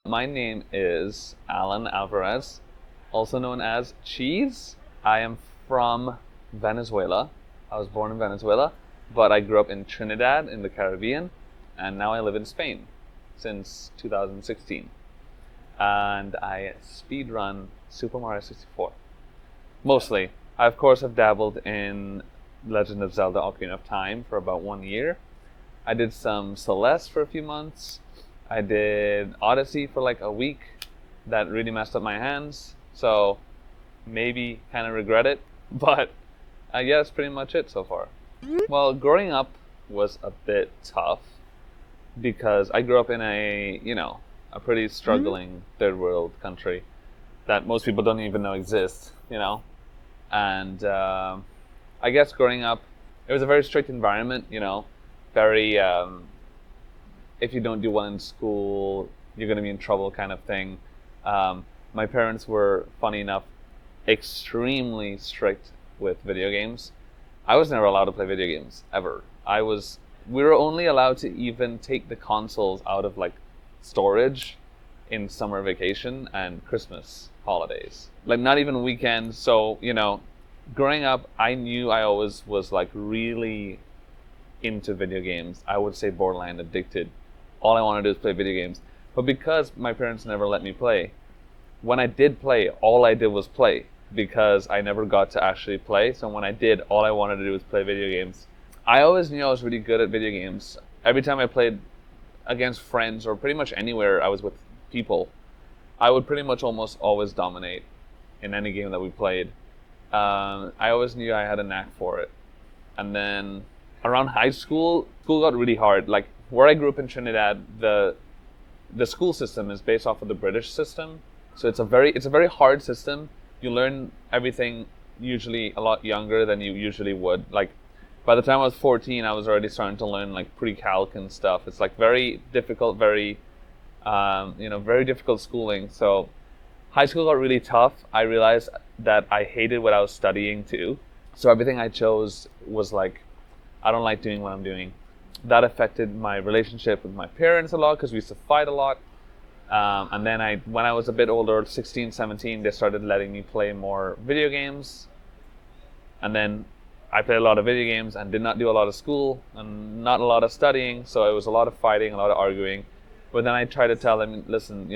My name is Alan Alvarez, also known as Cheese. I am from Venezuela. I was born in Venezuela, but I grew up in Trinidad in the Caribbean, and now I live in Spain since 2016. And I speedrun Super Mario 64. Mostly. I, of course, have dabbled in Legend of Zelda Ocarina of Time for about 1 year. I did some Celeste for a few months. I did Odyssey for like a week. That really messed up my hands, so maybe kind of regret it. But yeah, that's pretty much it so far. Well, growing up was a bit tough because I grew up in a pretty struggling third world country that most people don't even know exists, And I guess growing up, it was a very strict environment, very, if you don't do well in school, you're going to be in trouble kind of thing. My parents were, funny enough, extremely strict with video games. I was never allowed to play video games, ever. We were only allowed to even take the consoles out of like storage in summer vacation and Christmas holidays. Like not even weekends. So, growing up, I knew I always was like really into video games. I would say borderline addicted. All I wanted to do is play video games. But because my parents never let me play, when I did play, all I did was play because I never got to actually play. So when I did, all I wanted to do was play video games. I always knew I was really good at video games. Every time I played against friends or pretty much anywhere I was with people, I would pretty much almost always dominate in any game that we played. I always knew I had a knack for it. And then around high school got really hard. Like where I grew up in Trinidad, the school system is based off of the British system. So it's a very hard system. You learn everything usually a lot younger than you usually would. Like by the time I was 14, I was already starting to learn like pre-calc and stuff. It's like very difficult, very difficult schooling. So high school got really tough. I realized that I hated what I was studying too. So everything I chose was like, I don't like doing what I'm doing. That affected my relationship with my parents a lot because we used to fight a lot. And then when I was a bit older, 16, 17, they started letting me play more video games. And then I played a lot of video games and did not do a lot of school and not a lot of studying. So it was a lot of fighting, a lot of arguing. But then I tried to tell them, listen,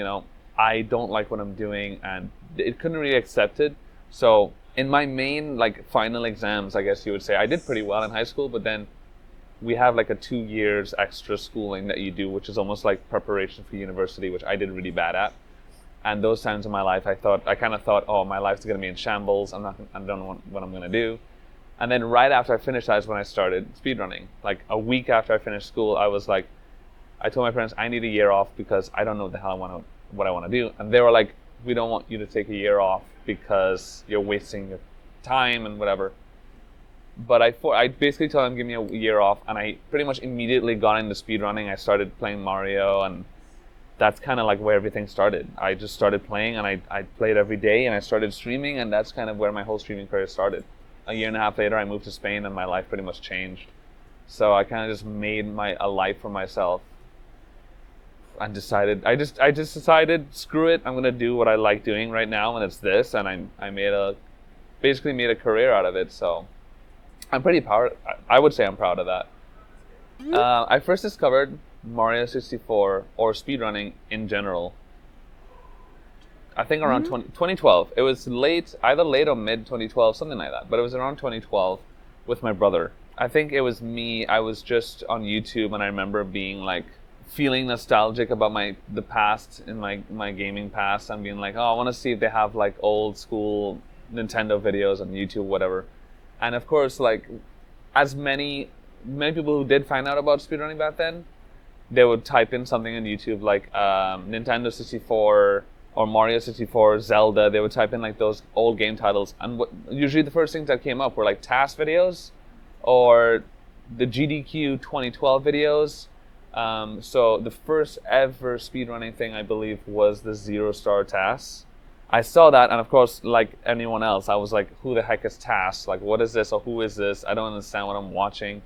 I don't like what I'm doing, and it couldn't really accept it. So in my main final exams, I guess you would say, I did pretty well in high school, but then we have like a 2 years extra schooling that you do, which is almost like preparation for university, which I did really bad at. And those times in my life, I kind of thought, oh, my life's going to be in shambles. I don't know what I'm going to do. And then right after I finished that is when I started speedrunning. Like a week after I finished school, I told my parents, I need a year off because I don't know what the hell what I want to do. And they were like, we don't want you to take a year off because you're wasting your time and whatever. But I basically told them, give me a year off, and I pretty much immediately got into speedrunning. I started playing Mario, and that's kind of like where everything started. I just started playing, and I played every day, and I started streaming, and that's kind of where my whole streaming career started. A year and a half later, I moved to Spain, and my life pretty much changed. So I kind of just made a life for myself. I just decided, screw it, I'm gonna do what I like doing right now, and it's this, and I basically made a career out of it. So I'm pretty proud. I would say I'm proud of that. I first discovered Mario 64 or speedrunning in general, I think around 2012. It was either late or mid 2012, something like that. But it was around 2012 with my brother. I think it was me. I was just on YouTube, and I remember being like, feeling nostalgic about the past in my gaming past, and being like, oh, I want to see if they have like old school Nintendo videos on YouTube, whatever. And of course, like as many people who did find out about speedrunning back then, they would type in something on YouTube like Nintendo 64 or Mario 64, Zelda. They would type in like those old game titles, and usually the first things that came up were like TAS videos or the GDQ 2012 videos. So the first ever speedrunning thing, I believe, was the 0-star TAS. I saw that, and of course, like anyone else, I was like, who the heck is TAS? Like, what is this, or who is this? I don't understand what I'm watching.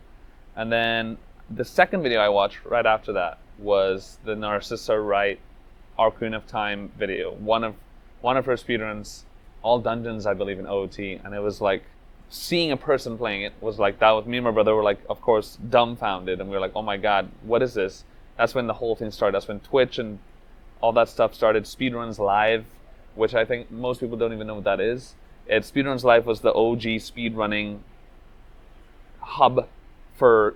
And then the second video I watched right after that was the Narcissa Wright Ocarina of Time video. One of her speedruns, all dungeons, I believe, in OOT, and it was like seeing a person playing it was like that. Was me and my brother were like, of course, dumbfounded, and we were like, oh my god, what is this? That's when the whole thing started. That's when Twitch and all that stuff started. Speedruns Live, which I think most people don't even know what that is. Speedruns Live was the OG speedrunning hub for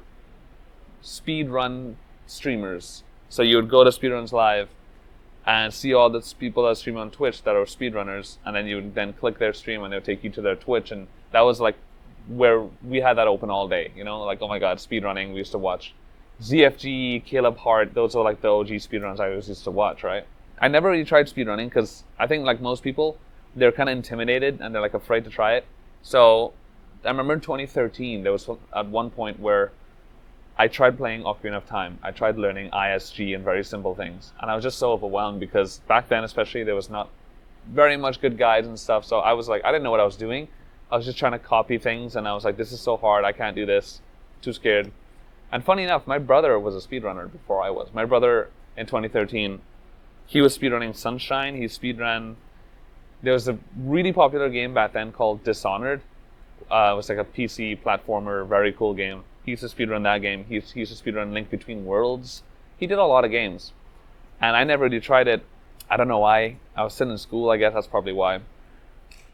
speedrun streamers. So you would go to Speedruns Live and see all the people that stream on Twitch that are speedrunners, and then you would then click their stream and they would take you to their Twitch, and that was like where we had that open all day, you know, like, oh my god, speedrunning. We used to watch ZFG, Caleb Hart, those are like the OG speedruns I always used to watch, right? I never really tried speedrunning because I think like most people, they're kind of intimidated and they're like afraid to try it. So I remember in 2013, there was at one point where I tried playing Ocarina of Time. I tried learning ISG and very simple things. And I was just so overwhelmed because back then especially there was not very much good guides and stuff. So I was like, I didn't know what I was doing. I was just trying to copy things and I was like, this is so hard. I can't do this. Too scared. And funny enough, my brother was a speedrunner before I was. My brother in 2013, he was speedrunning Sunshine. He speedran. There was a really popular game back then called Dishonored. It was like a PC platformer, very cool game. He used to speedrun that game. He used to speedrun Link Between Worlds. He did a lot of games. And I never really tried it. I don't know why. I was still in school, I guess that's probably why.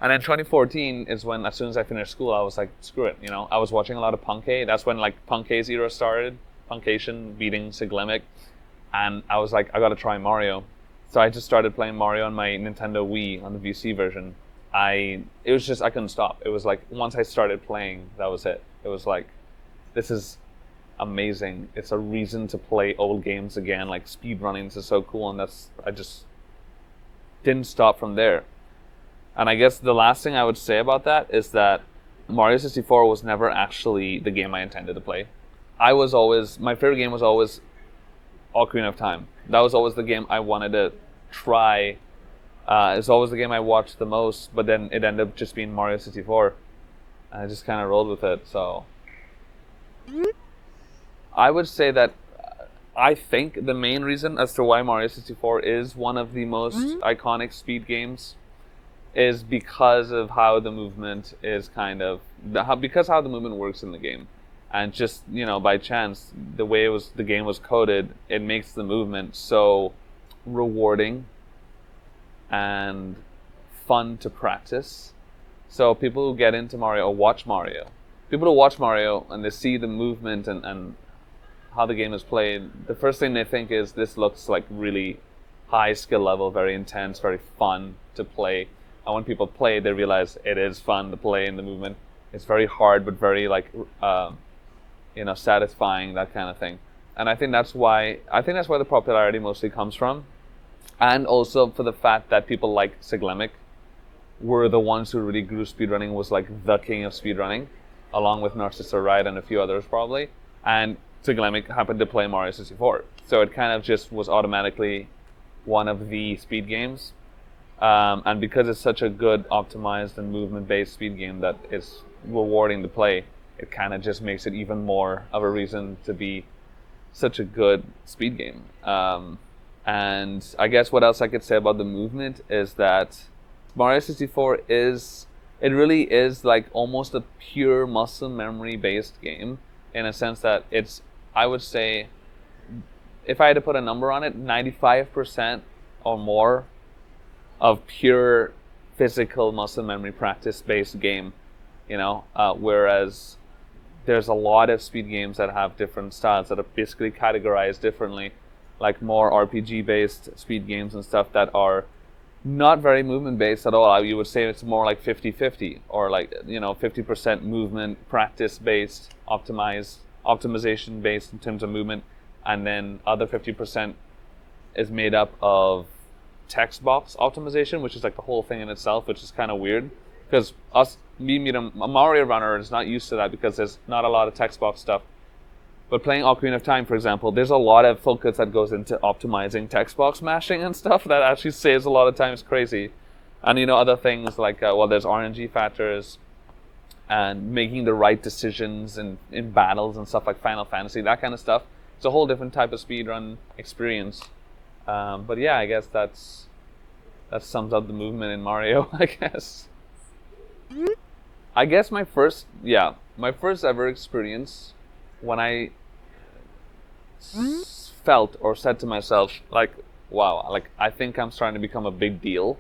And then 2014 is when, as soon as I finished school, I was like, screw it, you know. I was watching a lot of Punkei. That's when like Punkei's era started. Punkation beating Siglemic. And I was like, I gotta try Mario. So I just started playing Mario on my Nintendo Wii on the VC version. It was just, I couldn't stop. It was like, once I started playing, that was it. It was like, this is amazing. It's a reason to play old games again. Like speedrunning is so cool, and I just didn't stop from there. And I guess the last thing I would say about that is that Mario 64 was never actually the game I intended to play. My favorite game was always Ocarina of Time. That was always the game I wanted to try. It's always the game I watched the most, but then it ended up just being Mario 64. And I just kind of rolled with it, so I would say that I think the main reason as to why Mario 64 is one of the most iconic speed games is because of how the movement is because how the movement works in the game. And just, you know, by chance, the way the game was coded, it makes the movement so rewarding and fun to practice. So people who get into Mario or watch Mario, people who watch Mario and they see the movement and how the game is played, the first thing they think is this looks like really high skill level, very intense, very fun to play. And when people play, they realize it is fun to play in the movement. It's very hard, but very like, satisfying, that kind of thing. And I think that's why the popularity mostly comes from. And also for the fact that people like Siglemic were the ones who really grew speedrunning, was like the king of speedrunning, along with Narcissa Wright and a few others probably. And Siglemic happened to play Mario 64. So it kind of just was automatically one of the speed games. And because it's such a good, optimized and movement-based speed game that is rewarding to play, it kind of just makes it even more of a reason to be such a good speed game. And I guess what else I could say about the movement is that Mario 64 really is like almost a pure muscle memory-based game, in a sense that I would say, if I had to put a number on it, 95% or more of pure physical muscle memory practice-based game, whereas there's a lot of speed games that have different styles that are basically categorized differently, like more RPG-based speed games and stuff that are not very movement-based at all. You would say it's more like 50-50, or like 50% movement practice-based, optimization-based in terms of movement, and then other 50% is made up of text box optimization, which is like the whole thing in itself, which is kind of weird because a Mario runner is not used to that because there's not a lot of text box stuff. But playing Ocarina of Time, for example, there's a lot of focus that goes into optimizing text box mashing and stuff that actually saves a lot of time. It's crazy. And other things like there's RNG factors and making the right decisions in battles and stuff like Final Fantasy, that kind of stuff. It's a whole different type of speedrun experience. But yeah, I guess that sums up the movement in Mario. I guess. I guess my first ever experience when I felt or said to myself like, wow, like I think I'm starting to become a big deal,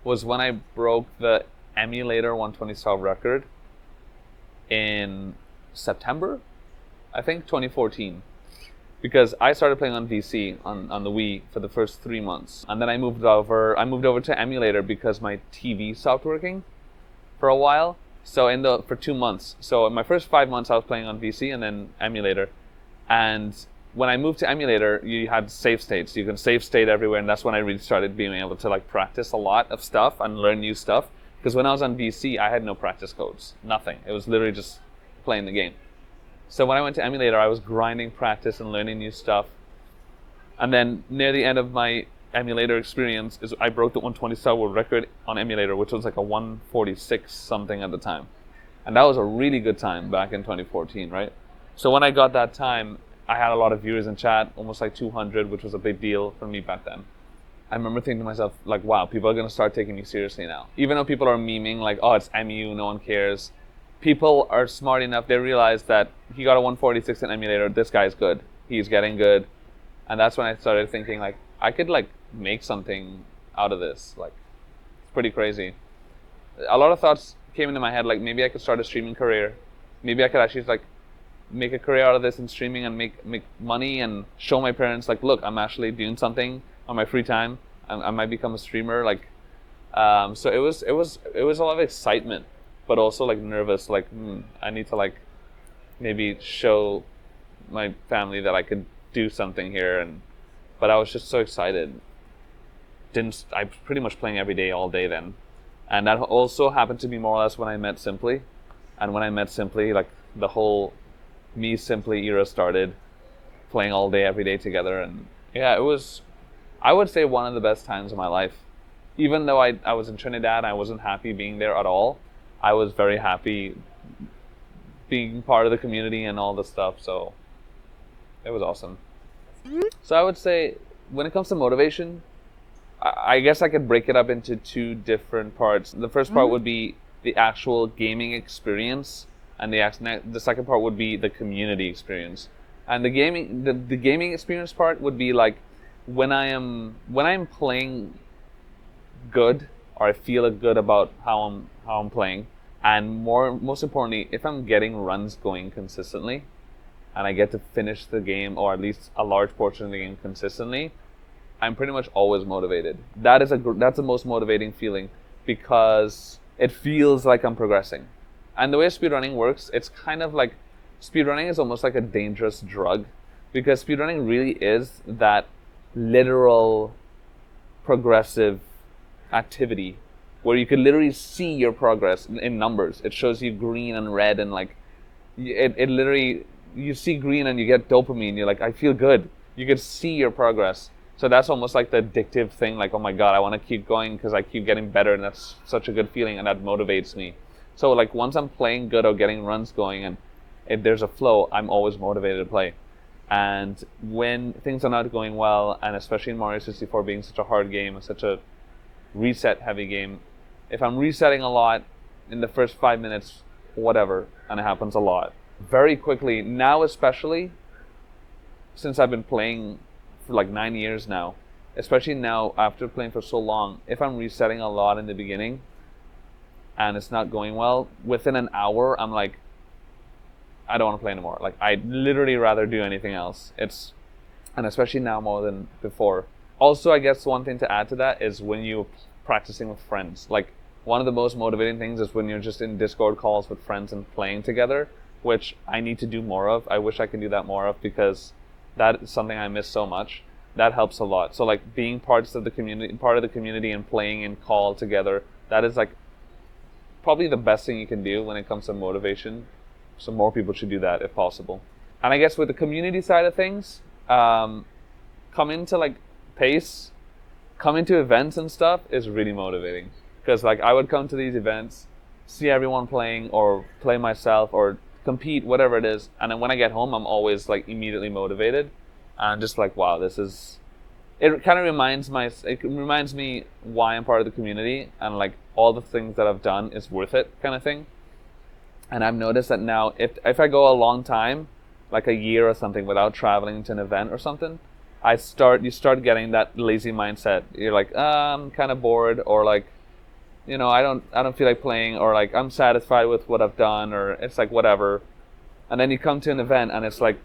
was when I broke the emulator 120 record in September, I think 2014. Because I started playing on VC on the Wii for the first 3 months, and then I moved over to emulator because my TV stopped working for a while. So for 2 months. So in my first 5 months I was playing on VC and then emulator. And when I moved to emulator, you had save states. You can save state everywhere, and that's when I really started being able to like practice a lot of stuff and learn new stuff. Because when I was on VC, I had no practice codes, nothing. It was literally just playing the game. So when I went to emulator, I was grinding practice and learning new stuff. And then near the end of my emulator experience, I broke the 120 world record on emulator, which was like a 146 something at the time. And that was a really good time back in 2014, right? So when I got that time, I had a lot of viewers in chat, almost like 200, which was a big deal for me back then. I remember thinking to myself, like, wow, people are going to start taking me seriously now. Even though people are memeing, like, oh, it's MU, no one cares. People are smart enough, they realize that he got a 146 in emulator, this guy's good. He's getting good. And that's when I started thinking, like, I could, like, make something out of this. Like, it's pretty crazy. A lot of thoughts came into my head, like, maybe I could start a streaming career. Maybe I could actually, like, make a career out of this in streaming and make money and show my parents, like, look, I'm actually doing something on my free time. I might become a streamer. Like, so it was a lot of excitement, but also like nervous. Like, I need to like maybe show my family that I could do something here. But I was just so excited. I was pretty much playing every day, all day then, and that also happened to be more or less when I met Simply. And when I met Simply, like the whole me Simply era started, playing all day, every day together. And yeah, it was, I would say, one of the best times of my life. Even though I was in Trinidad, I wasn't happy being there at all. I was very happy being part of the community and all the stuff. So it was awesome. So I would say when it comes to motivation, I guess I could break it up into two different parts. The first part would be the actual gaming experience, and the second part would be the community experience. And the gaming experience part would be like when I'm playing good, or I feel good about how I'm playing, and most importantly, if I'm getting runs going consistently, and I get to finish the game, or at least a large portion of the game consistently, I'm pretty much always motivated. That's the most motivating feeling, because it feels like I'm progressing. And the way speedrunning works, it's kind of like, speedrunning is almost like a dangerous drug, because speedrunning really is that literal progressive activity where you can literally see your progress in numbers. It shows you green and red, and like it literally, you see green and you get dopamine. You're like, I feel good. You can see your progress. So that's almost like the addictive thing, like, oh my god, I want to keep going because I keep getting better, and that's such a good feeling, and that motivates me. So like once I'm playing good or getting runs going and if there's a flow, I'm always motivated to play. And when things are not going well, and especially in Mario 64 being such a hard game and such a reset heavy game, if I'm resetting a lot in the first 5 minutes, whatever, and it happens a lot, very quickly, now especially since I've been playing for like 9 years now, especially now after playing for so long, if I'm resetting a lot in the beginning and it's not going well, within an hour I'm like, I don't want to play anymore. Like, I'd literally rather do anything else. And especially now more than before. Also, I guess one thing to add to that is when you're practicing with friends. Like, one of the most motivating things is when you're just in Discord calls with friends and playing together, which I need to do more of. I wish I could do that more of, because that is something I miss so much. That helps a lot. So like being part of the community and playing in call together, that is like probably the best thing you can do when it comes to motivation. So more people should do that if possible. And I guess with the community side of things, coming to like PACE, coming to events and stuff is really motivating. Because like I would come to these events, see everyone playing, or play myself, or compete, whatever it is. And then when I get home, I'm always like immediately motivated. And just like, wow, this is it kind of reminds me why I'm part of the community, and like all the things that I've done is worth it kind of thing. And I've noticed that now, if I go a long time, like a year or something, without traveling to an event or something, you start getting that lazy mindset. You're like, I'm kind of bored, or like, I don't feel like playing, or like I'm satisfied with what I've done, or it's like whatever. And then you come to an event and it's like,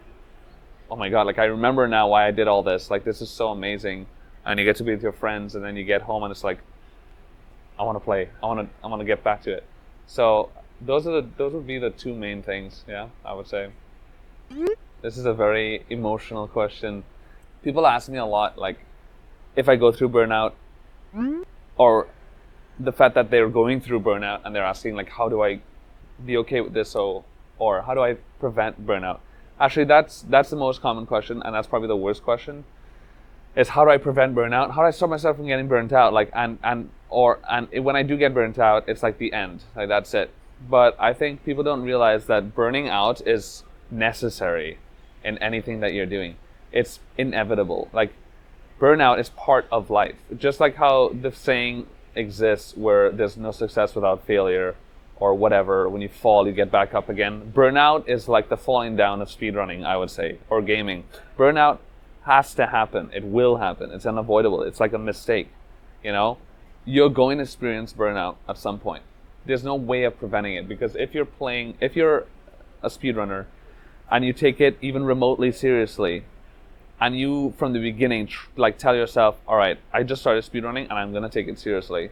oh my god, like I remember now why I did all this. Like this is so amazing, and you get to be with your friends, and then you get home and it's like, I want to play. I want to get back to it. So those would be the two main things. Yeah, I would say. This is a very emotional question. People ask me a lot, like, if I go through burnout, or the fact that they're going through burnout, and they're asking like, how do I be okay with this, or how do I prevent burnout? Actually, that's the most common question, and that's probably the worst question. Is how do I prevent burnout? How do I stop myself from getting burnt out? Like, and when I do get burnt out, it's like the end. Like that's it. But I think people don't realize that burning out is necessary in anything that you're doing. It's inevitable. Like, burnout is part of life. Just like how the saying exists where there's no success without failure, or whatever, when you fall, you get back up again. Burnout is like the falling down of speedrunning, I would say, or gaming. Burnout has to happen. It will happen. It's unavoidable. It's like a mistake, You're going to experience burnout at some point. There's no way of preventing it, because if you're a speedrunner, and you take it even remotely seriously, and you, from the beginning, tell yourself, all right, I just started speedrunning, and I'm going to take it seriously.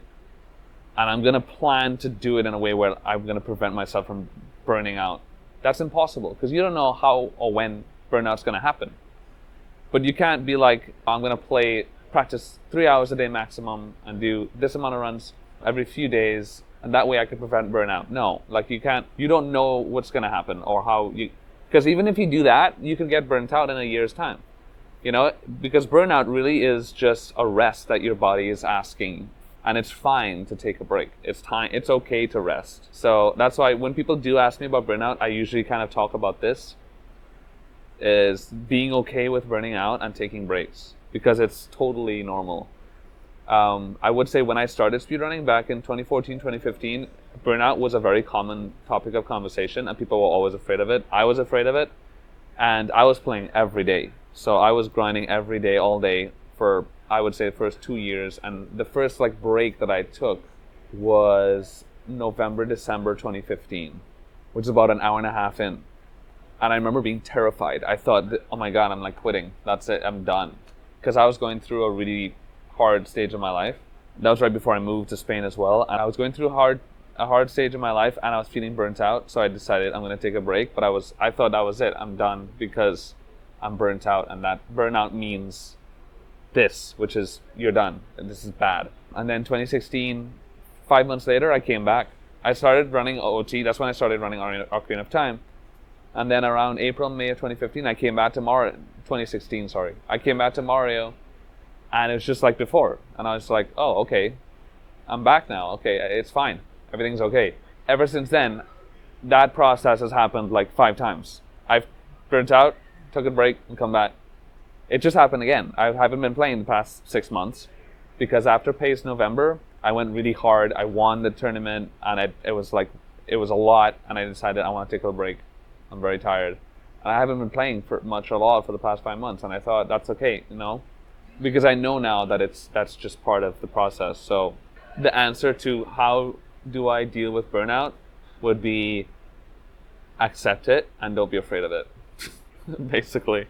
And I'm going to plan to do it in a way where I'm going to prevent myself from burning out. That's impossible, because you don't know how or when burnout's going to happen. But you can't be like, I'm going to practice 3 hours a day maximum, and do this amount of runs every few days, and that way I can prevent burnout. No, like you don't know what's going to happen, or because even if you do that, you can get burnt out in a year's time. Because burnout really is just a rest that your body is asking. And it's fine to take a break. It's okay to rest. So that's why when people do ask me about burnout, I usually kind of talk about this, is being okay with burning out and taking breaks, because it's totally normal. I would say when I started speedrunning back in 2014, 2015, burnout was a very common topic of conversation, and people were always afraid of it. I was afraid of it, and I was playing every day. So I was grinding every day, all day, for I would say the first 2 years, and the first break that I took was November, December 2015, which is about an hour and a half in. And I remember being terrified. I thought, oh my god, I'm quitting. That's it, I'm done. Because I was going through a really hard stage of my life. That was right before I moved to Spain as well. And I was going through a hard stage of my life, and I was feeling burnt out. So I decided I'm going to take a break. But I thought that was it. I'm done, because I'm burnt out, and that burnout means this, which is you're done, and this is bad. And then 2016, 5 months later, I came back. I started running OOT. That's when I started running Ocarina of Time. And then around April, May of 2015, I came back to Mario. 2016, sorry. I came back to Mario, and it was just like before. And I was like, oh, okay, I'm back now. Okay, it's fine. Everything's okay. Ever since then, that process has happened 5 times. I've burnt out, took a break, and come back. It just happened again. I haven't been playing the past 6 months, because after PACE November, I went really hard. I won the tournament, and it was a lot, and I decided I want to take a break. I'm very tired. And I haven't been playing much at all for the past 5 months, and I thought that's okay, because I know now that that's just part of the process. So the answer to how do I deal with burnout would be accept it and don't be afraid of it, basically.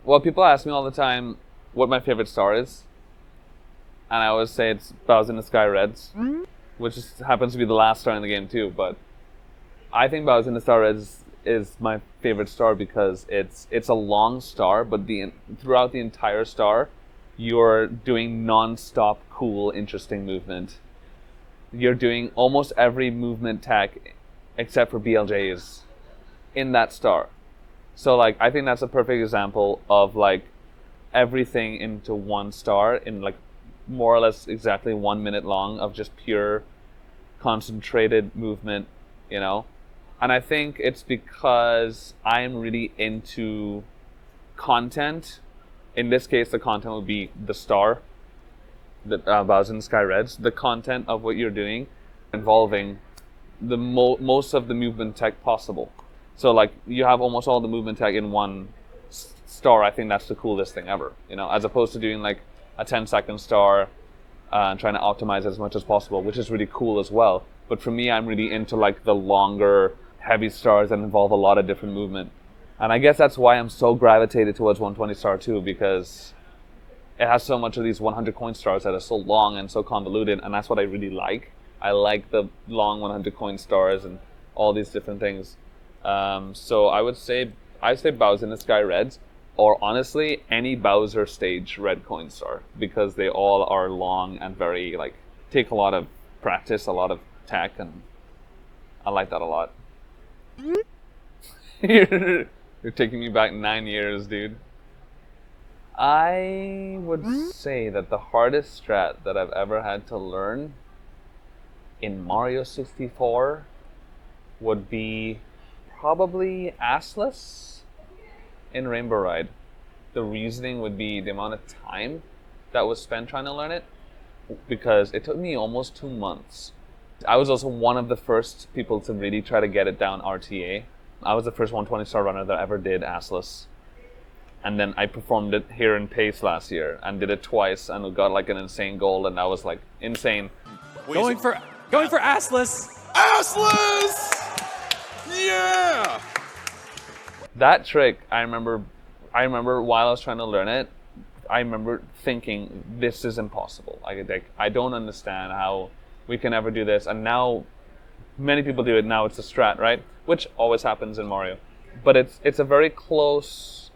Well, people ask me all the time what my favorite star is, and I always say it's Bows in the Sky Reds, which happens to be the last star in the game too, but I think Bows in the Star Reds is my favorite star because it's a long star, but throughout the entire star, you're doing non-stop, cool, interesting movement. You're doing almost every movement tech except for BLJs in that star. So I think that's a perfect example of everything into one star in more or less exactly 1 minute long of just pure concentrated movement, And I think it's because I'm really into content in this case, the content would be the star, the Bowser in the Sky Reds, the content of what you're doing involving the most of the movement tech possible. So like you have almost all the movement tech in one star. I think that's the coolest thing ever, you know, as opposed to doing like a 10-second star and trying to optimize as much as possible, which is really cool as well. But for me, I'm really into like the longer, heavy stars that involve a lot of different movement. And I guess that's why I'm so gravitated towards 120 star too, because it has so much of these 100 coin stars that are so long and so convoluted, and that's what I really like. I like the long 100 coin stars and all these different things. So I'd say Bowser in the Sky Reds, or honestly any Bowser stage red coin star, because they all are long and very like take a lot of practice, a lot of tech, and I like that a lot. You're taking me back 9 years, dude. I would say that the hardest strat that I've ever had to learn in Mario 64 would be probably assless in Rainbow Ride. The reasoning would be the amount of time that was spent trying to learn it, because it took me almost 2 months. I was also one of the first people to really try to get it down RTA. I was the first 120 star runner that ever did assless. And then I performed it here in Pace last year and did it twice and got like an insane goal, and that was like insane. Going for assless. Assless! Yeah! That trick, I remember while I was trying to learn it, I remember thinking, this is impossible. I don't understand how we can ever do this. And now many people do it. Now it's a strat, right? Which always happens in Mario. But it's a very close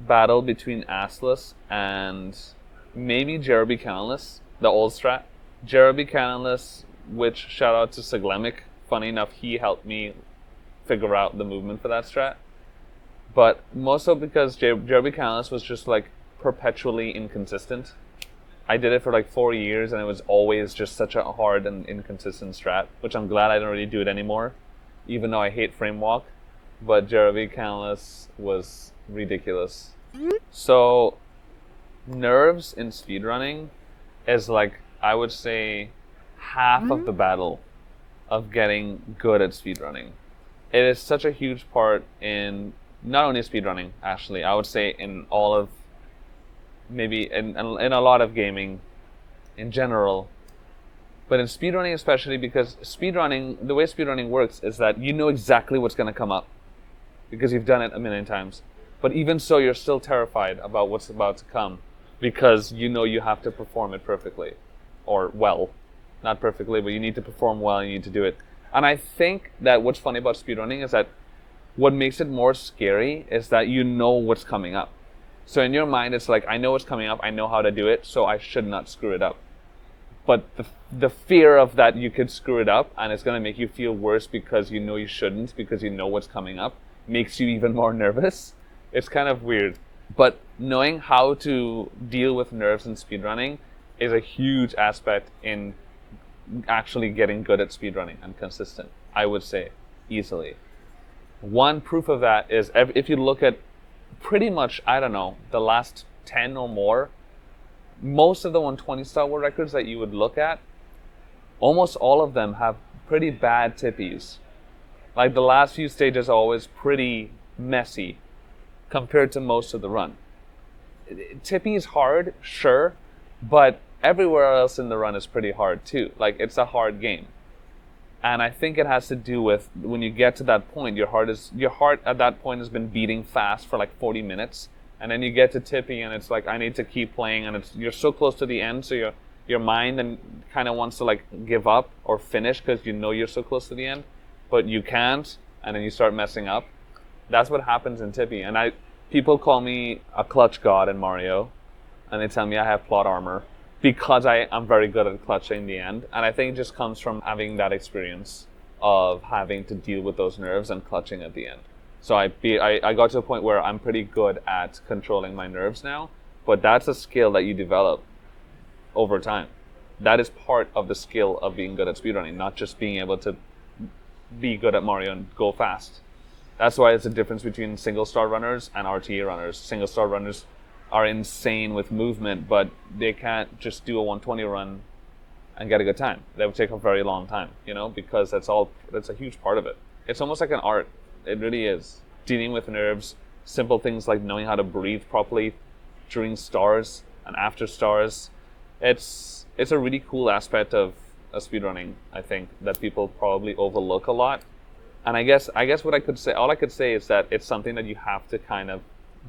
battle between assless and maybe Jeremy Cannonless, the old strat. Jeremy Cannonless, which shout out to Siglemic. Funny enough, he helped me figure out the movement for that strat. But most so because Jeremy Cannonless was just like perpetually inconsistent. I did it for like 4 years and it was always just such a hard and inconsistent strat, which I'm glad I don't really do it anymore, even though I hate frame walk. But Jeremy Cannonless was ridiculous. So nerves in speedrunning is like, I would say, half of the battle of getting good at speedrunning. It is such a huge part in not only speedrunning, actually, I would say in all of, maybe in a lot of gaming in general, but in speedrunning especially, because speedrunning, the way speedrunning works is that you know exactly what's going to come up because you've done it a million times. But even so, you're still terrified about what's about to come because you know you have to perform it perfectly, or well, not perfectly, but you need to perform well and you need to do it. And I think that what's funny about speedrunning is that what makes it more scary is that you know what's coming up. So in your mind, it's like, I know what's coming up, I know how to do it, so I should not screw it up. But the fear of that you could screw it up and it's going to make you feel worse because you know you shouldn't, because you know what's coming up, makes you even more nervous. It's kind of weird. But knowing how to deal with nerves in speedrunning is a huge aspect in actually getting good at speedrunning and consistent, I would say, easily. One proof of that is if you look at pretty much, I don't know, the last 10 or more, most of the 120 star world records that you would look at, almost all of them have pretty bad tippies. Like the last few stages are always pretty messy compared to most of the run. Tippy is hard, sure, but everywhere else in the run is pretty hard too. Like, it's a hard game. And I think it has to do with when you get to that point, your heart at that point has been beating fast for like 40 minutes. And then you get to Tippy and it's like, I need to keep playing, and you're so close to the end, so your mind and kind of wants to like give up or finish because you know you're so close to the end, but you can't, and then you start messing up. That's what happens in Tippy. And people call me a clutch god in Mario, and they tell me I have plot armor because I'm very good at clutching the end. And I think it just comes from having that experience of having to deal with those nerves and clutching at the end. So I got to a point where I'm pretty good at controlling my nerves now, but that's a skill that you develop over time. That is part of the skill of being good at speedrunning, not just being able to be good at Mario and go fast. That's why it's a difference between single star runners and RTA runners. Single star runners are insane with movement, but they can't just do a 120 run and get a good time. That would take a very long time, because that's a huge part of it. It's almost like an art. It really is. Dealing with nerves, simple things like knowing how to breathe properly during stars and after stars. It's a really cool aspect of speedrunning, I think, that people probably overlook a lot. And I guess what all I could say is that it's something that you have to kind of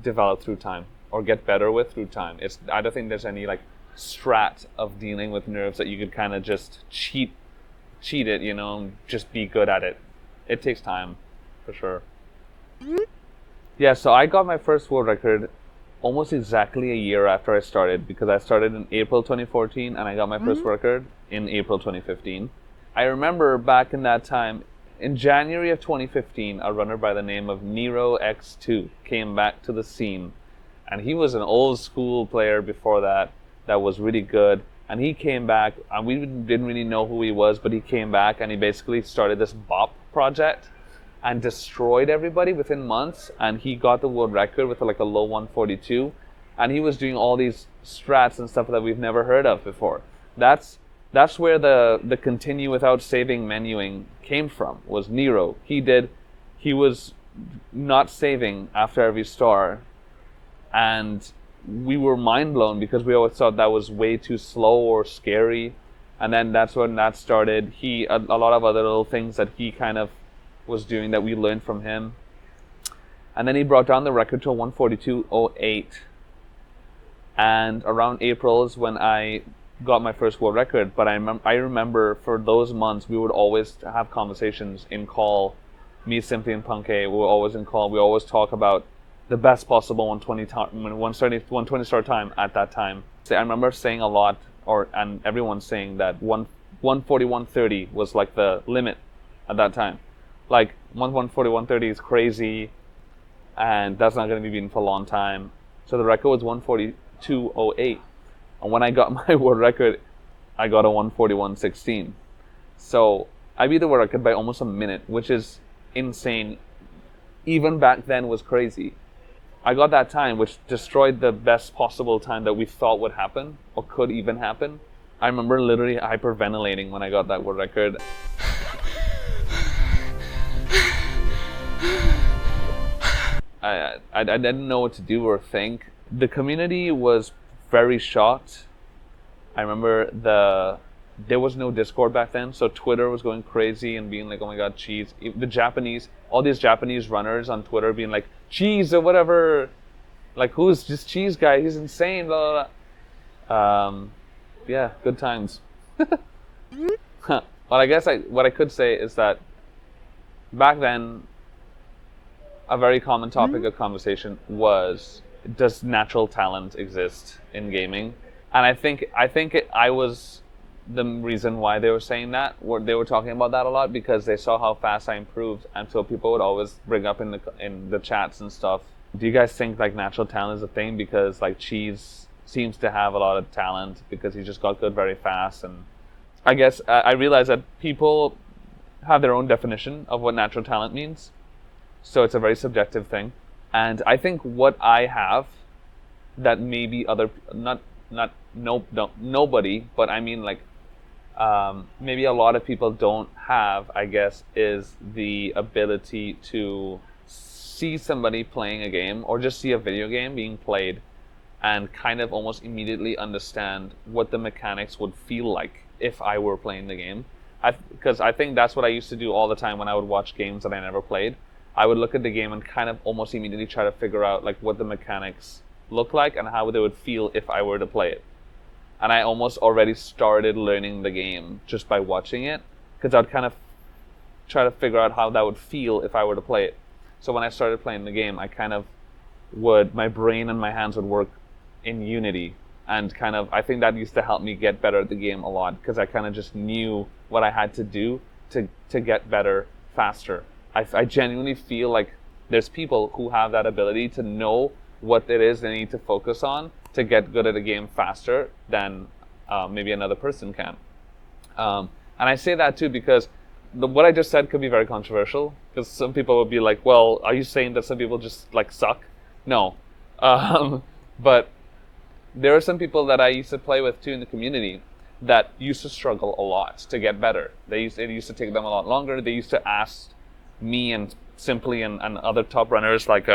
develop through time or get better with through time. I don't think there's any like strat of dealing with nerves that you could kind of just cheat it, and just be good at it. It takes time, for sure. Yeah, so I got my first world record almost exactly a year after I started, because I started in April 2014 and I got my first record in April 2015. I remember back in that time, in January of 2015, a runner by the name of Nero X2 came back to the scene. And he was an old school player before that was really good. And he came back, and we didn't really know who he was, but he came back and he basically started this bop project and destroyed everybody within months. And he got the world record with like a low 142. And he was doing all these strats and stuff that we've never heard of before. That's where the continue without saving menuing came from, was Nero. He was not saving after every star, and we were mind blown because we always thought that was way too slow or scary. And then that's when that started. A lot of other little things that he kind of was doing that we learned from him. And then he brought down the record to 142.08. And around April is when I got my first world record. But I remember for those months we would always have conversations in call. Me, Simply, and Punke, we were always in call. We always talk about the best possible 120 star time at that time. So I remember saying a lot, and everyone saying that 141.30 was like the limit at that time. Like 141.30 is crazy, and that's not going to be beaten for a long time. So the record was 142.08. And when I got my world record, I got a 141.16. So I beat the world record by almost a minute, which is insane. Even back then was crazy. I got that time, which destroyed the best possible time that we thought would happen, or could even happen. I remember literally hyperventilating when I got that world record. I didn't know what to do or think. The community was very shocked. I remember there was no Discord back then, so Twitter was going crazy and being like, oh my god, cheese. All these Japanese runners on Twitter being like, cheese or whatever. Like, who's this cheese guy? He's insane, blah, blah, blah. Yeah, good times. Well, I guess what I could say is that back then, a very common topic of conversation was, does natural talent exist in gaming? And I think I was the reason why they were saying that. They were talking about that a lot because they saw how fast I improved, and so people would always bring up in the chats and stuff, do you guys think like natural talent is a thing? Because like Cheese seems to have a lot of talent because he just got good very fast. And I guess I realized that people have their own definition of what natural talent means, so it's a very subjective thing. And I think what I have that maybe nobody, but I mean like maybe a lot of people don't have, I guess, is the ability to see somebody playing a game or just see a video game being played and kind of almost immediately understand what the mechanics would feel like if I were playing the game. Because I think that's what I used to do all the time when I would watch games that I never played. I would look at the game and kind of almost immediately try to figure out like what the mechanics look like and how they would feel if I were to play it. And I almost already started learning the game just by watching it, because I'd kind of try to figure out how that would feel if I were to play it. So when I started playing the game, I kind of my brain and my hands would work in unity, and kind of, I think that used to help me get better at the game a lot, because I kind of just knew what I had to do to get better faster. I genuinely feel like there's people who have that ability to know what it is they need to focus on to get good at a game faster than maybe another person can. And I say that too because what I just said could be very controversial, because some people would be like, well, are you saying that some people just like suck? No. But there are some people that I used to play with too in the community that used to struggle a lot to get better. It used to take them a lot longer. They used to ask me and Simply and other top runners like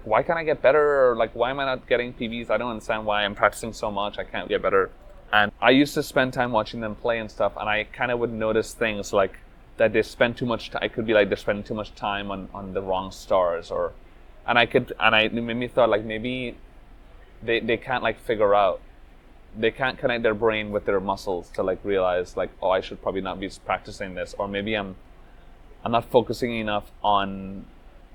why can't I get better, or like why am I not getting PBs? I don't understand why I'm practicing so much. I can't get better. And I used to spend time watching them play and stuff, and I kind of would notice things like that they spend too much time. It could be like they're spending too much time on the wrong stars, it made me thought like maybe they can't like figure out, they can't connect their brain with their muscles to like realize like, oh, I should probably not be practicing this, or maybe I'm not focusing enough on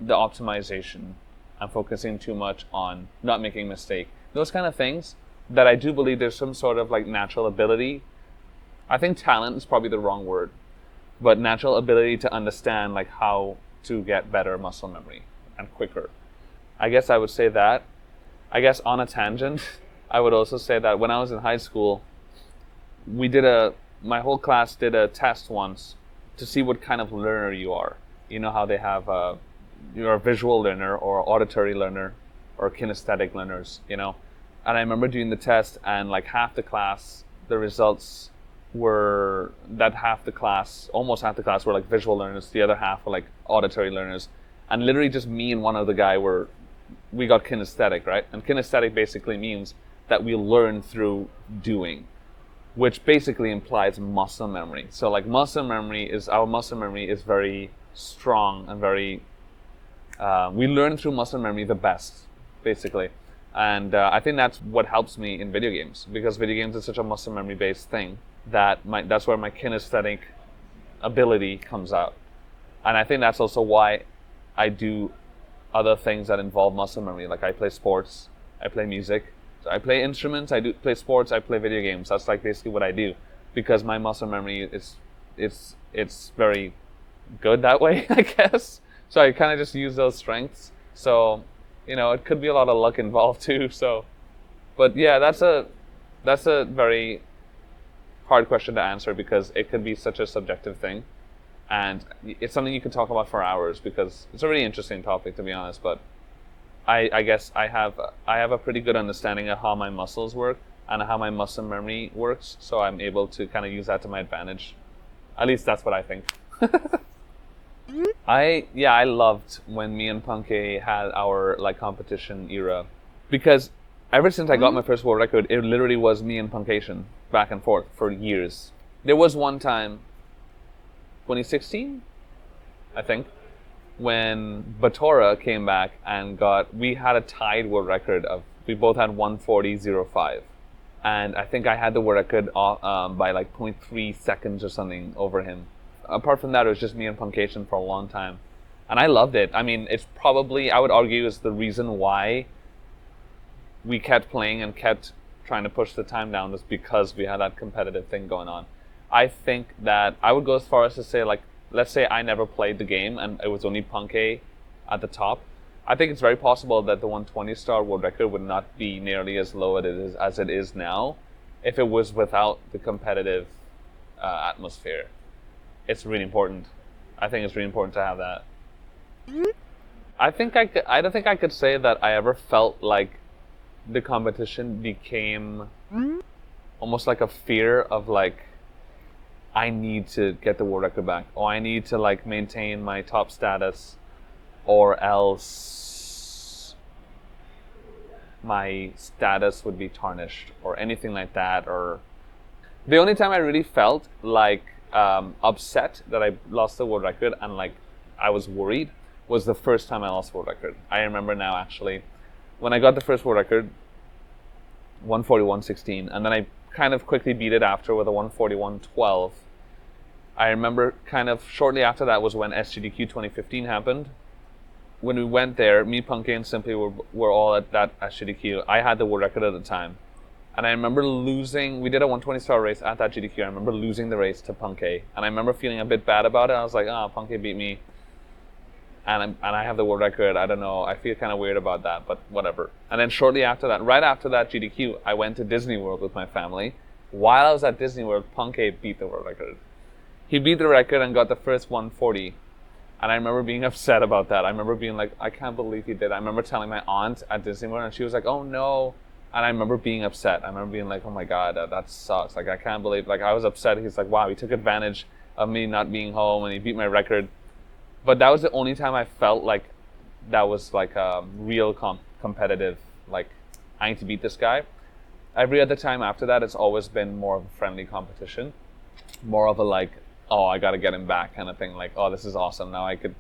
the optimization. I'm focusing too much on not making a mistake. Those kind of things that I do believe there's some sort of like natural ability. I think talent is probably the wrong word, but natural ability to understand like how to get better muscle memory and quicker. I guess I would say that. I guess on a tangent, I would also say that when I was in high school, my whole class did a test once to see what kind of learner you are. You know how they have you're a visual learner or auditory learner or kinesthetic learners, you know. And I remember doing the test, and like half the class, the results were that almost half the class were like visual learners, the other half were like auditory learners. And literally just me and one other guy we got kinesthetic, right? And kinesthetic basically means that we learn through doing, which basically implies muscle memory. So like our muscle memory is very strong and very, we learn through muscle memory the best, basically. And I think that's what helps me in video games, because video games is such a muscle memory based thing that's where my kinesthetic ability comes out. And I think that's also why I do other things that involve muscle memory. Like I play sports, I play music, so I play instruments, I do play sports, I play video games. That's like basically what I do, because my muscle memory it's very good that way, I guess. So I kind of just use those strengths. So, you know, it could be a lot of luck involved too. So, but yeah, that's a very hard question to answer, because it could be such a subjective thing, and it's something you could talk about for hours, because it's a really interesting topic, to be honest. But I guess I have a pretty good understanding of how my muscles work and how my muscle memory works, so I'm able to kind of use that to my advantage. At least that's what I think. I loved when me and Punke had our like competition era, because ever since I got my first world record, it literally was me and Punkation back and forth for years. There was one time, 2016, I think, when Batora came back and we had a tied world record we both had 1:40.05. And I think I had the world record by like 0.3 seconds or something over him. Apart from that, it was just me and Punkation for a long time. And I loved it. I mean, it's probably, I would argue, is the reason why we kept playing and kept trying to push the time down, was because we had that competitive thing going on. I think that I would go as far as to say, like, let's say I never played the game and it was only Punke at the top. I think it's very possible that the 120-star world record would not be nearly as low as it is now if it was without the competitive atmosphere. It's really important. I think it's really important to have that. I don't think I could say that I ever felt like the competition became almost like a fear of like, I need to get the world record back, or I need to like maintain my top status, or else my status would be tarnished, or anything like that. Or the only time I really felt like upset that I lost the world record and like I was worried was the first time I lost the world record. I remember now, actually, when I got the first world record, 1:41.16, and then I kind of quickly beat it after with a 1:41.12. I remember kind of shortly after that was when SGDQ 2015 happened. When we went there, me, Punke, and Simply were all at that SGDQ. I had the world record at the time. And I remember losing, we did a 120-star race at that GDQ. I remember losing the race to Punke. And I remember feeling a bit bad about it. I was like, Punke beat me. And I have the world record. I don't know. I feel kind of weird about that, but whatever. And then shortly after that, right after that GDQ, I went to Disney World with my family. While I was at Disney World, Punke beat the world record. He beat the record and got the first 140. And I remember being upset about that. I remember being like, I can't believe he did. I remember telling my aunt at Disney World, and she was like, oh no. And I remember being upset. I remember being like, oh my God, that sucks. Like, I can't believe, like, I was upset. He's like, wow, he took advantage of me not being home, and he beat my record. But that was the only time I felt like that was like a real competitive, like, I need to beat this guy. Every other time after that, it's always been more of a friendly competition. More of a like, oh, I got to get him back kind of thing. Like, oh, this is awesome. Now I could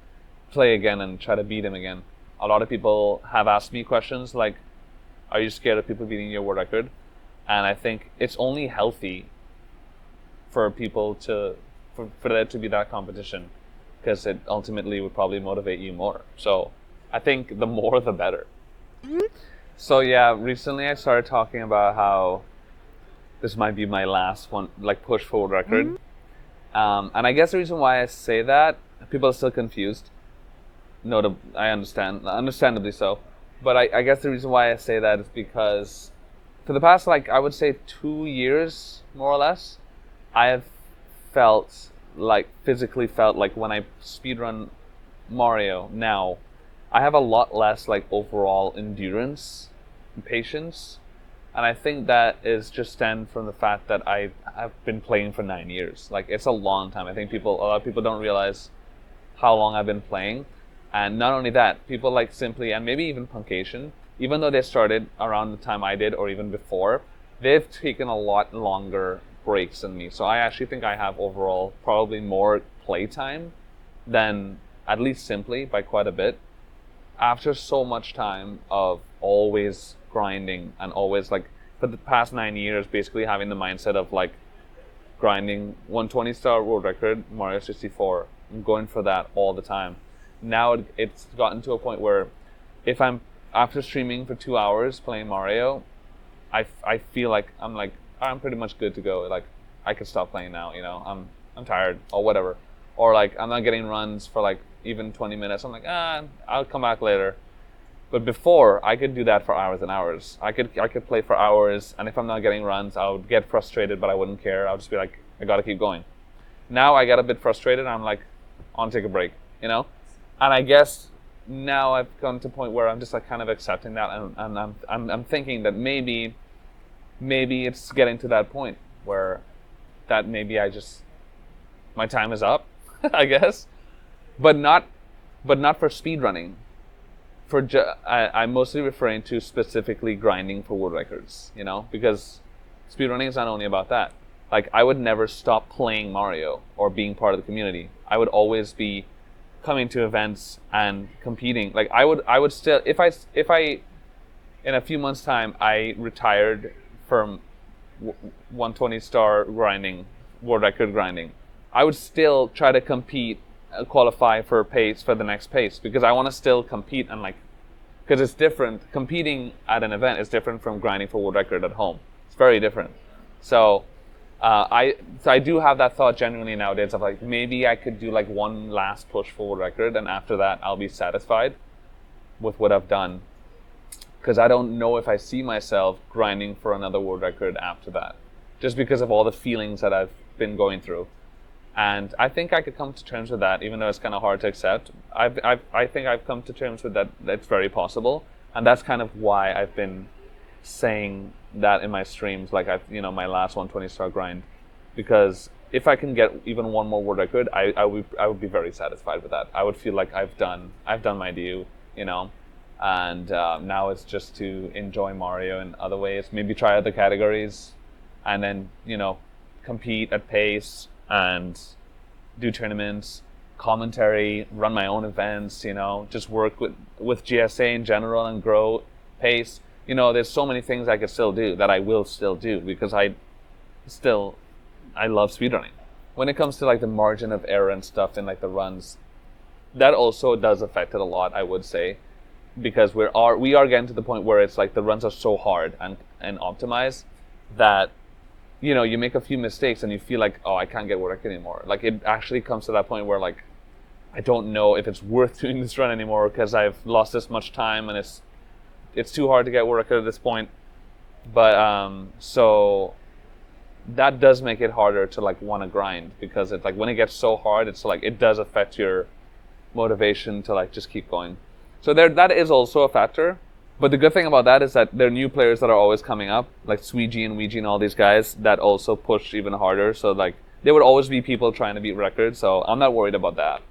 play again and try to beat him again. A lot of people have asked me questions like, are you scared of people beating your world record? And I think it's only healthy for people to, for there to be that competition, because it ultimately would probably motivate you more. So I think the more, the better. So yeah, recently I started talking about how this might be my last one, like push for world record. And I guess the reason why I say that, people are still confused. I understand, understandably so. But I guess the reason why I say that is because for the past, like, I would say 2 years, more or less, I have physically felt like when I speedrun Mario now, I have a lot less, like, overall endurance and patience. And I think that is just stemmed from the fact that I have been playing for 9 years. Like, it's a long time. I think a lot of people don't realize how long I've been playing. And not only that, people like Simply and maybe even Punkation, even though they started around the time I did or even before, they've taken a lot longer breaks than me. So I actually think I have overall probably more playtime than at least Simply by quite a bit. After so much time of always grinding and always, like, for the past 9 years basically having the mindset of like grinding 120-star world record, Mario 64, I'm going for that all the time. Now it's gotten to a point where if I'm after streaming for 2 hours playing Mario, I feel like I'm pretty much good to go. Like, I could stop playing now, you know, I'm tired or whatever. Or like I'm not getting runs for like even 20 minutes. I'm like, I'll come back later. But before, I could do that for hours and hours. I could play for hours, and if I'm not getting runs, I would get frustrated, but I wouldn't care. I would just be like, I gotta keep going. Now I get a bit frustrated, and I'm like, I want to take a break, you know? And I guess now I've come to a point where I'm just like kind of accepting that, and I'm thinking that maybe it's getting to that point where that maybe my time is up, I guess, but not for speedrunning. I'm mostly referring to specifically grinding for world records, you know, because speedrunning is not only about that. Like, I would never stop playing Mario or being part of the community. I would always be coming to events and competing. Like, I would still, if I in a few months' time I retired from 120-star grinding, world record grinding, I would still try to compete, qualify for the next pace, because I want to still compete, and like, because it's different. Competing at an event is different from grinding for world record at home. It's very different. So I do have that thought genuinely nowadays of like, maybe I could do like one last push for world record, and after that I'll be satisfied with what I've done, because I don't know if I see myself grinding for another world record after that, just because of all the feelings that I've been going through. And I think I could come to terms with that, even though it's kind of hard to accept. I think I've come to terms with that. That's very possible, and that's kind of why I've been saying that in my streams, like my last 120-star grind, because if I can get even one more world record, I would be very satisfied with that. I would feel like I've done my due, you know. And now it's just to enjoy Mario in other ways, maybe try other categories, and then, you know, compete at pace and do tournaments, commentary, run my own events, you know, just work with GSA in general and grow pace. You know, there's so many things I could still do that I will still do, because I love speedrunning. When it comes to like the margin of error and stuff in like the runs, that also does affect it a lot, I would say, because we are getting to the point where it's like the runs are so hard and optimized that, you know, you make a few mistakes and you feel like, oh, I can't get work anymore. Like, it actually comes to that point where like, I don't know if it's worth doing this run anymore, because I've lost this much time and it's too hard to get work at this point. But so that does make it harder to like want to grind, because it's like when it gets so hard, it's like it does affect your motivation to like just keep going. So that is also a factor. But the good thing about that is that there are new players that are always coming up, like Sweegie and Ouija and all these guys that also push even harder. So like there would always be people trying to beat records. So I'm not worried about that.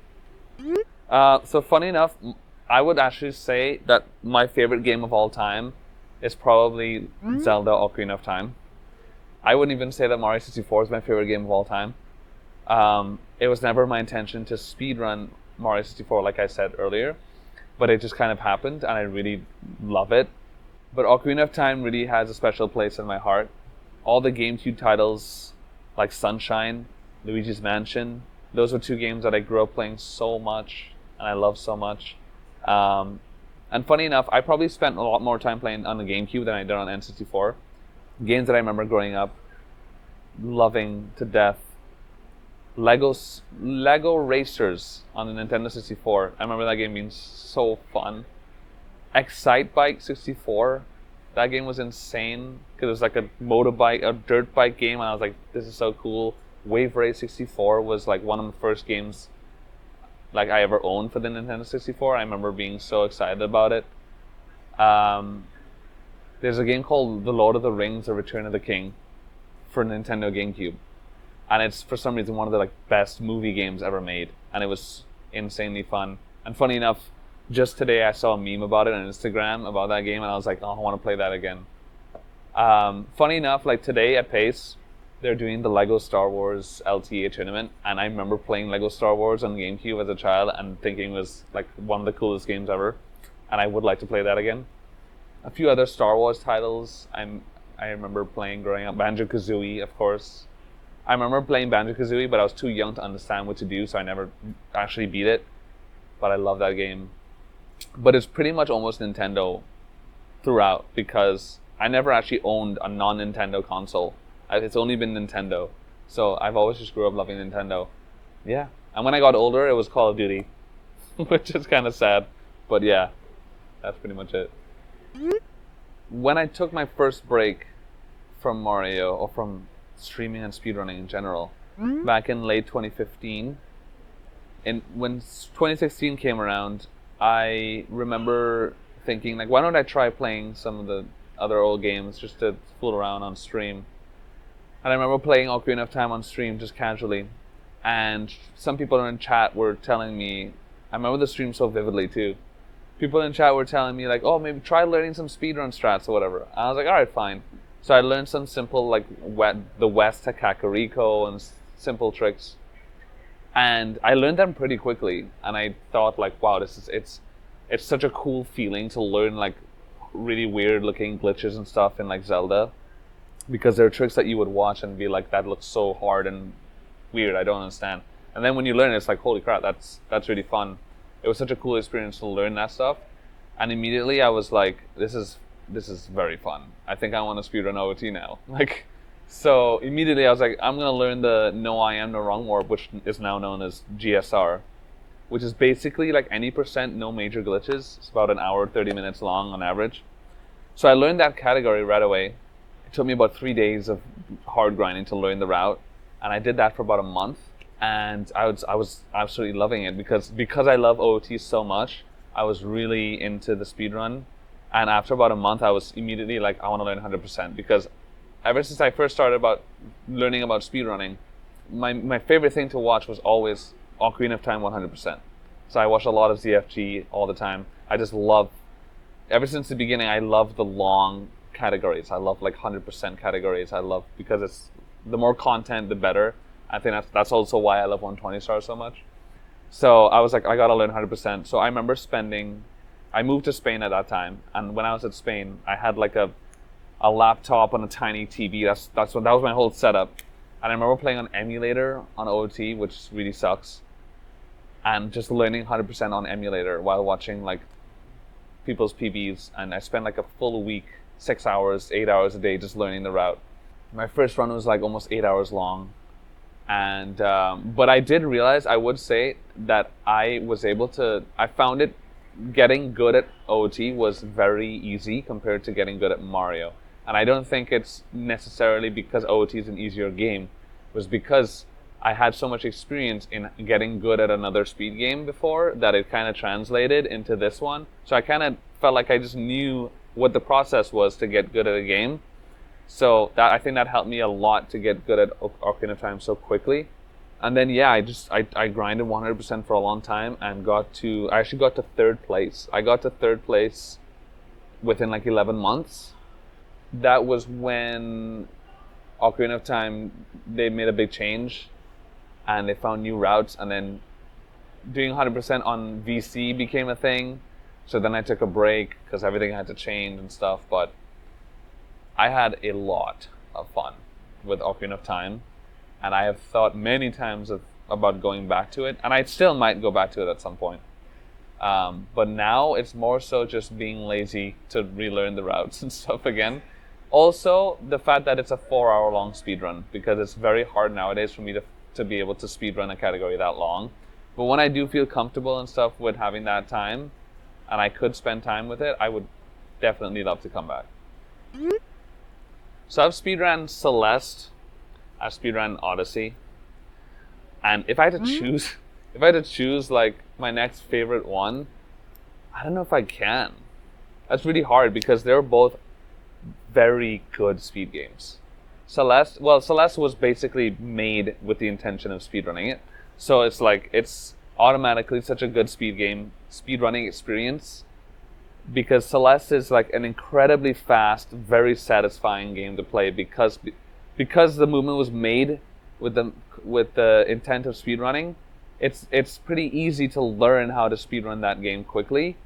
So funny enough, I would actually say that my favorite game of all time is probably Zelda Ocarina of Time. I wouldn't even say that Mario 64 is my favorite game of all time. It was never my intention to speedrun Mario 64 like I said earlier. But it just kind of happened, and I really love it. But Ocarina of Time really has a special place in my heart. All the GameCube titles, like Sunshine, Luigi's Mansion, those were two games that I grew up playing so much, and I love so much. And funny enough, I probably spent a lot more time playing on the GameCube than I did on N64. Games that I remember growing up, loving to death. Lego Racers on the Nintendo 64. I remember that game being so fun. Excite Bike 64. That game was insane because it was like a dirt bike game, and I was like, this is so cool. Wave Race 64 was like one of the first games like I ever owned for the Nintendo 64. I remember being so excited about it. There's a game called The Lord of the Rings: The Return of the King for Nintendo GameCube. And it's, for some reason, one of the like best movie games ever made. And it was insanely fun. And funny enough, just today I saw a meme about it on Instagram about that game, and I was like, oh, I want to play that again. Funny enough, like today at PACE, they're doing the Lego Star Wars LTA tournament, and I remember playing Lego Star Wars on GameCube as a child and thinking it was like one of the coolest games ever, and I would like to play that again. A few other Star Wars titles I remember playing growing up. Banjo-Kazooie, of course. I remember playing Banjo-Kazooie, but I was too young to understand what to do, so I never actually beat it. But I love that game. But it's pretty much almost Nintendo throughout, because I never actually owned a non-Nintendo console. It's only been Nintendo. So I've always just grew up loving Nintendo. Yeah. And when I got older, it was Call of Duty, which is kind of sad. But yeah, that's pretty much it. When I took my first break from Mario, or from streaming and speedrunning in general, back in late 2015, and when 2016 came around, I remember thinking, like, why don't I try playing some of the other old games just to fool around on stream. And I remember playing Ocarina of Time on stream just casually, and some people in chat were telling me, I remember the stream so vividly too, people in chat were telling me like, oh, maybe try learning some speedrun strats or whatever. And I was like, alright, fine. So I learned some simple, like, the West to Kakariko and simple tricks. And I learned them pretty quickly. And I thought, like, wow, it's such a cool feeling to learn, like, really weird looking glitches and stuff in, like, Zelda. Because there are tricks that you would watch and be like, that looks so hard and weird, I don't understand. And then when you learn it, it's like, holy crap, that's really fun. It was such a cool experience to learn that stuff. And immediately I was like, this is very fun. I think I want to speedrun OOT now. Like, so immediately I was like, I'm gonna learn the No I Am No Wrong Warp, which is now known as GSR, which is basically like any percent no major glitches. It's about an hour, 30 minutes long on average. So I learned that category right away. It took me about 3 days of hard grinding to learn the route, and I did that for about a month. And I was absolutely loving it because I love OOT so much. I was really into the speedrun. And after about a month, I was immediately like, I want to learn 100%, because ever since I first started learning about speedrunning, my favorite thing to watch was always Ocarina of Time 100%. So I watched a lot of ZFG all the time. I just love, ever since the beginning, I love the long categories. I love like 100% categories. I love, because it's, the more content, the better. I think that's also why I love 120 stars so much. So I was like, I gotta learn 100%. So I remember I moved to Spain at that time, and when I was at Spain, I had like a laptop on a tiny TV. That was my whole setup. And I remember playing on emulator on OOT, which really sucks, and just learning 100% on emulator while watching like people's PBs. And I spent like a full week, 6 hours, 8 hours a day just learning the route. My first run was like almost 8 hours long. And but I did realize, I would say that I found it, getting good at OOT was very easy compared to getting good at Mario. And I don't think it's necessarily because OOT is an easier game. It was because I had so much experience in getting good at another speed game before that it kind of translated into this one. So I kind of felt like I just knew what the process was to get good at a game. So that I think that helped me a lot to get good at Ocarina of Time so quickly. And then yeah, I grinded 100% for a long time and I actually got to third place. I got to third place within like 11 months. That was when Ocarina of Time, they made a big change and they found new routes, and then doing 100% on VC became a thing. So then I took a break because everything had to change and stuff, but I had a lot of fun with Ocarina of Time, and I have thought many times about going back to it, and I still might go back to it at some point. But now it's more so just being lazy to relearn the routes and stuff again. Also, the fact that it's a 4-hour long speedrun, because it's very hard nowadays for me to be able to speedrun a category that long. But when I do feel comfortable and stuff with having that time, and I could spend time with it, I would definitely love to come back. So I've speedrun Celeste, I've speedrun Odyssey, and if I had to choose like my next favorite one, I don't know if I can. That's really hard because they're both very good speed games. Celeste was basically made with the intention of speedrunning it. So it's automatically such a good speedrunning experience, because Celeste is like an incredibly fast, very satisfying game to play because the movement was made with the intent of speedrunning. It's pretty easy to learn how to speedrun that game quickly.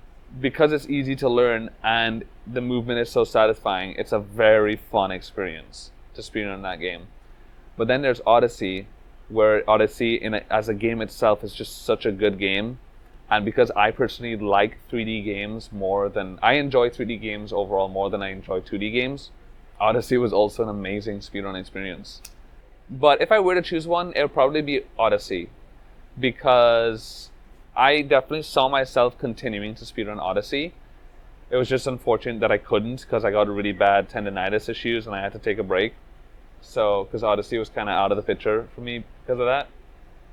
Because it's easy to learn and the movement is so satisfying, it's a very fun experience to speedrun that game. But then there's Odyssey, where Odyssey as a game itself is just such a good game. And because I personally like 3D games I enjoy 3D games overall more than I enjoy 2D games, Odyssey was also an amazing speedrun experience. But if I were to choose one, it would probably be Odyssey, because I definitely saw myself continuing to speedrun Odyssey. It was just unfortunate that I couldn't because I got really bad tendonitis issues and I had to take a break. So, because Odyssey was kind of out of the picture for me because of that.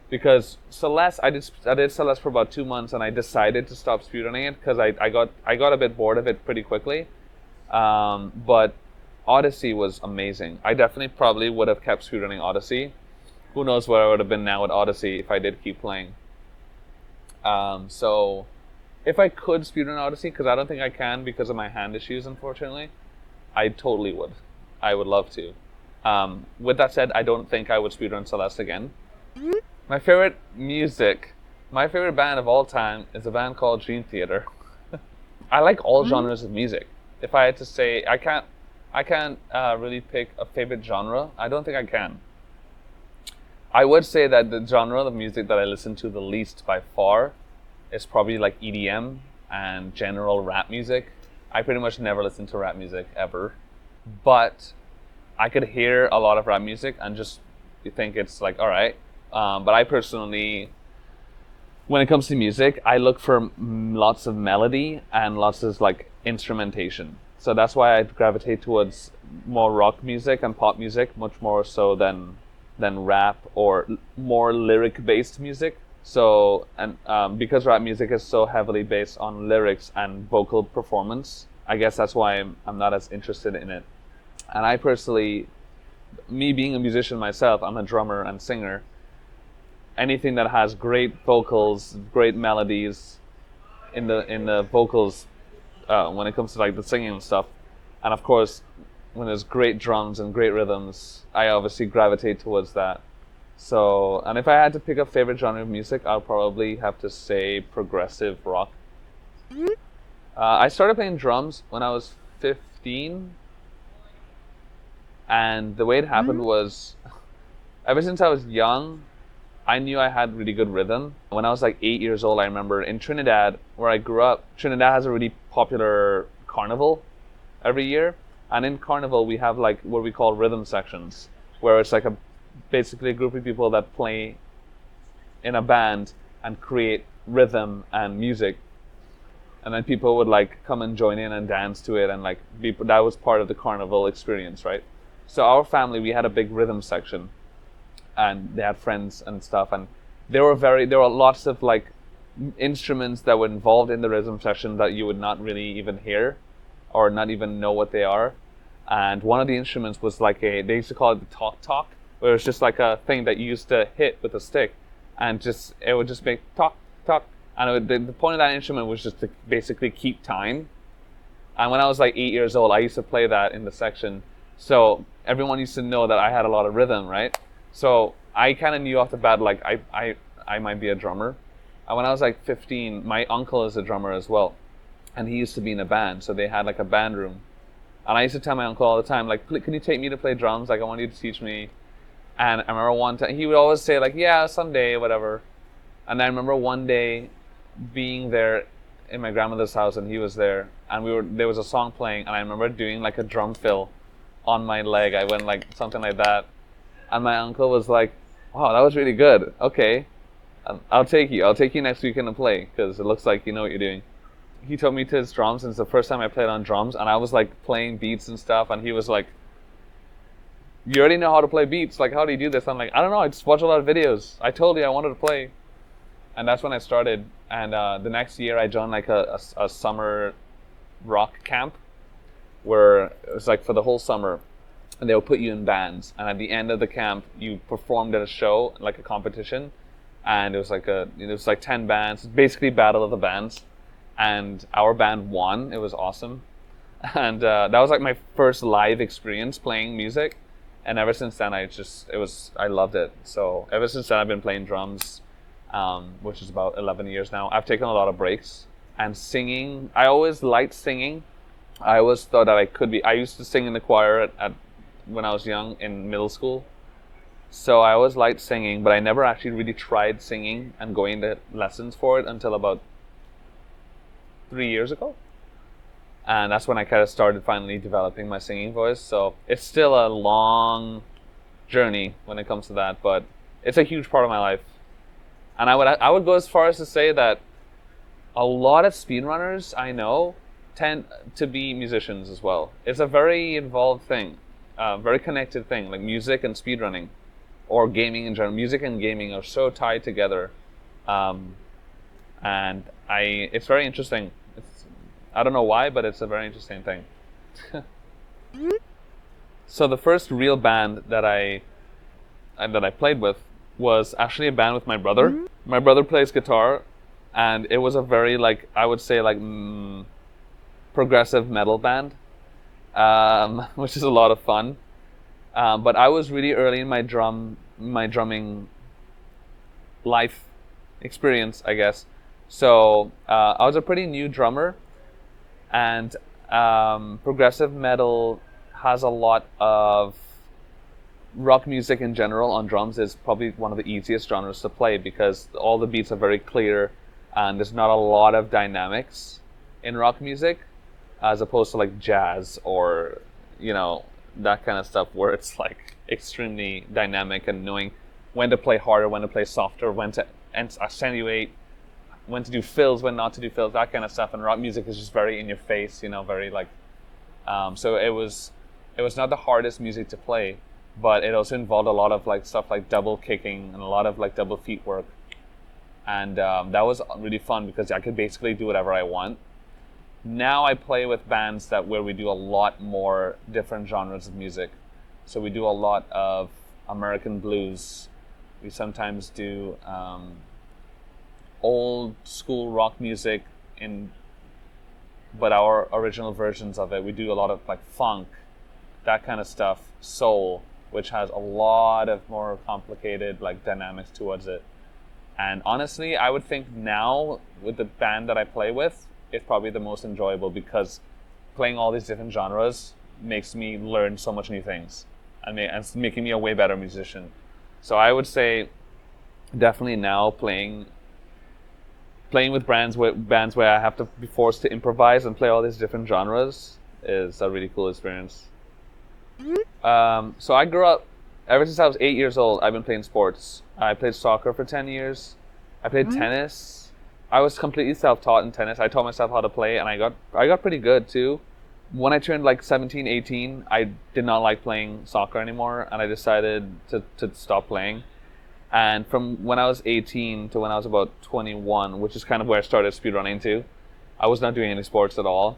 Because Celeste, I did Celeste for about 2 months and I decided to stop speedrunning it because I got a bit bored of it pretty quickly. But Odyssey was amazing. I definitely probably would have kept speedrunning Odyssey. Who knows where I would have been now with Odyssey if I did keep playing. So if I could speedrun Odyssey, because I don't think I can because of my hand issues, unfortunately, I totally would. I would love to. With that said, I don't think I would speedrun Celeste again. My favorite band of all time is a band called Dream Theater. I like all genres of music. If I had to say, I can't really pick a favorite genre. I don't think I can. I would say that the genre of music that I listen to the least by far is probably like EDM and general rap music. I pretty much never listen to rap music ever. But I could hear a lot of rap music and just think it's like, alright. But I personally, when it comes to music, I look for lots of melody and lots of like instrumentation. So that's why I gravitate towards more rock music and pop music, much more so than rap or more lyric-based music. So, and because rap music is so heavily based on lyrics and vocal performance, I guess that's why I'm not as interested in it. And I personally, me being a musician myself, I'm a drummer and singer. Anything that has great vocals, great melodies in the vocals, when it comes to like the singing and stuff, and of course, when there's great drums and great rhythms, I obviously gravitate towards that. So, and if I had to pick a favorite genre of music, I'll probably have to say progressive rock. I started playing drums when I was 15, and the way it happened was, ever since I was young, I knew I had really good rhythm. When I was like 8 years old, I remember in Trinidad, where I grew up, Trinidad has a really popular carnival every year. And in carnival, we have like what we call rhythm sections, where it's like basically a group of people that play in a band and create rhythm and music. And then people would like come and join in and dance to it, and like that was part of the carnival experience, right? So our family, we had a big rhythm section. and they had friends and stuff, and there were lots of like instruments that were involved in the rhythm section that you would not really even hear or not even know what they are. And one of the instruments was like they used to call it the talk, where it's just like a thing that you used to hit with a stick, and it would just make talk. And the point of that instrument was just to basically keep time. And when I was like 8 years old, I used to play that in the section. So everyone used to know that I had a lot of rhythm, right? So I kind of knew off the bat, like I might be a drummer. And when I was like 15, my uncle is a drummer as well. And he used to be in a band, so they had like a band room. And I used to tell my uncle all the time, like, can you take me to play drums? Like, I want you to teach me. And I remember one time, he would always say like, yeah, someday, whatever. And I remember one day being there in my grandmother's house, and he was there, and there was a song playing, and I remember doing like a drum fill on my leg. I went like something like that. And my uncle was like, wow, that was really good. Okay, I'll take you next weekend to play, because it looks like you know what you're doing. He took me to his drums, and it's the first time I played on drums, and I was like playing beats and stuff, and he was like, you already know how to play beats, like how do you do this? I'm like, I don't know, I just watch a lot of videos. I told you I wanted to play. And that's when I started, and the next year I joined like a summer rock camp, where it was like for the whole summer, and they would put you in bands, and at the end of the camp you performed at a show, like a competition, and it was like 10 bands, basically battle of the bands. And our band won. It was awesome. And that was like my first live experience playing music. And ever since then, I loved it. So ever since then, I've been playing drums, which is about 11 years now. I've taken a lot of breaks. And singing, I always liked singing. I always thought that I used to sing in the choir when I was young in middle school. So I always liked singing, but I never actually really tried singing and going to lessons for it until about 3 years ago. And that's when I kind of started finally developing my singing voice. So it's still a long journey when it comes to that, but it's a huge part of my life. And I would go as far as to say that a lot of speedrunners I know tend to be musicians as well. It's a very involved thing, very connected thing, like music and speedrunning, or gaming in general. Music and gaming are so tied together. And it's very interesting. I don't know why, but it's a very interesting thing. So the first real band that I played with was actually a band with my brother. My brother plays guitar, and it was a very I would say progressive metal band, which is a lot of fun. But I was really early in my drumming life experience, I guess. So I was a pretty new drummer, and progressive metal has a lot of rock music in general on drums. Is probably one of the easiest genres to play because all the beats are very clear, and there's not a lot of dynamics in rock music, as opposed to like jazz or that kind of stuff where it's like extremely dynamic and knowing when to play harder, when to play softer, when to accentuate, when to do fills, when not to do fills, that kind of stuff. And rock music is just very in your face, very so it was not the hardest music to play, but it also involved a lot of stuff like double kicking and a lot of double feet work. And that was really fun because I could basically do whatever I want. Now I play with bands where we do a lot more different genres of music. So we do a lot of American blues. We sometimes do old school rock music but our original versions of it. We do a lot of funk, that kind of stuff, soul, which has a lot of more complicated dynamics towards it. And honestly, I would think now with the band that I play with, it's probably the most enjoyable because playing all these different genres makes me learn so much new things and it's making me a way better musician. So I would say definitely now playing with bands where I have to be forced to improvise and play all these different genres is a really cool experience. So I grew up, ever since I was 8 years old, I've been playing sports. I played soccer for 10 years. I played tennis. I was completely self-taught in tennis. I taught myself how to play, and I got pretty good too. When I turned 17, 18, I did not like playing soccer anymore, and I decided to stop playing. And from when I was 18 to when I was about 21, which is kind of where I started speedrunning too, I was not doing any sports at all.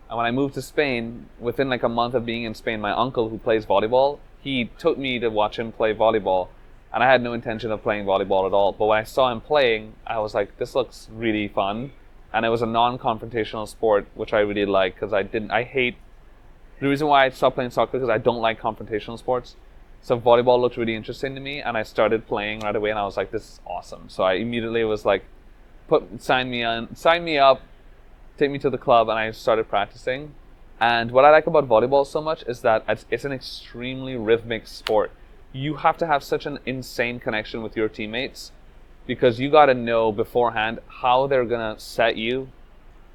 And when I moved to Spain, within like a month of being in Spain, my uncle who plays volleyball, he took me to watch him play volleyball. And I had no intention of playing volleyball at all. But when I saw him playing, I was like, this looks really fun. And it was a non-confrontational sport, which I really like, because the reason why I stopped playing soccer is because I don't like confrontational sports. So volleyball looked really interesting to me, and I started playing right away, and I was like, this is awesome. So I immediately was like, sign me up, take me to the club, and I started practicing. And what I like about volleyball so much is that it's an extremely rhythmic sport. You have to have such an insane connection with your teammates, because you got to know beforehand how they're going to set you,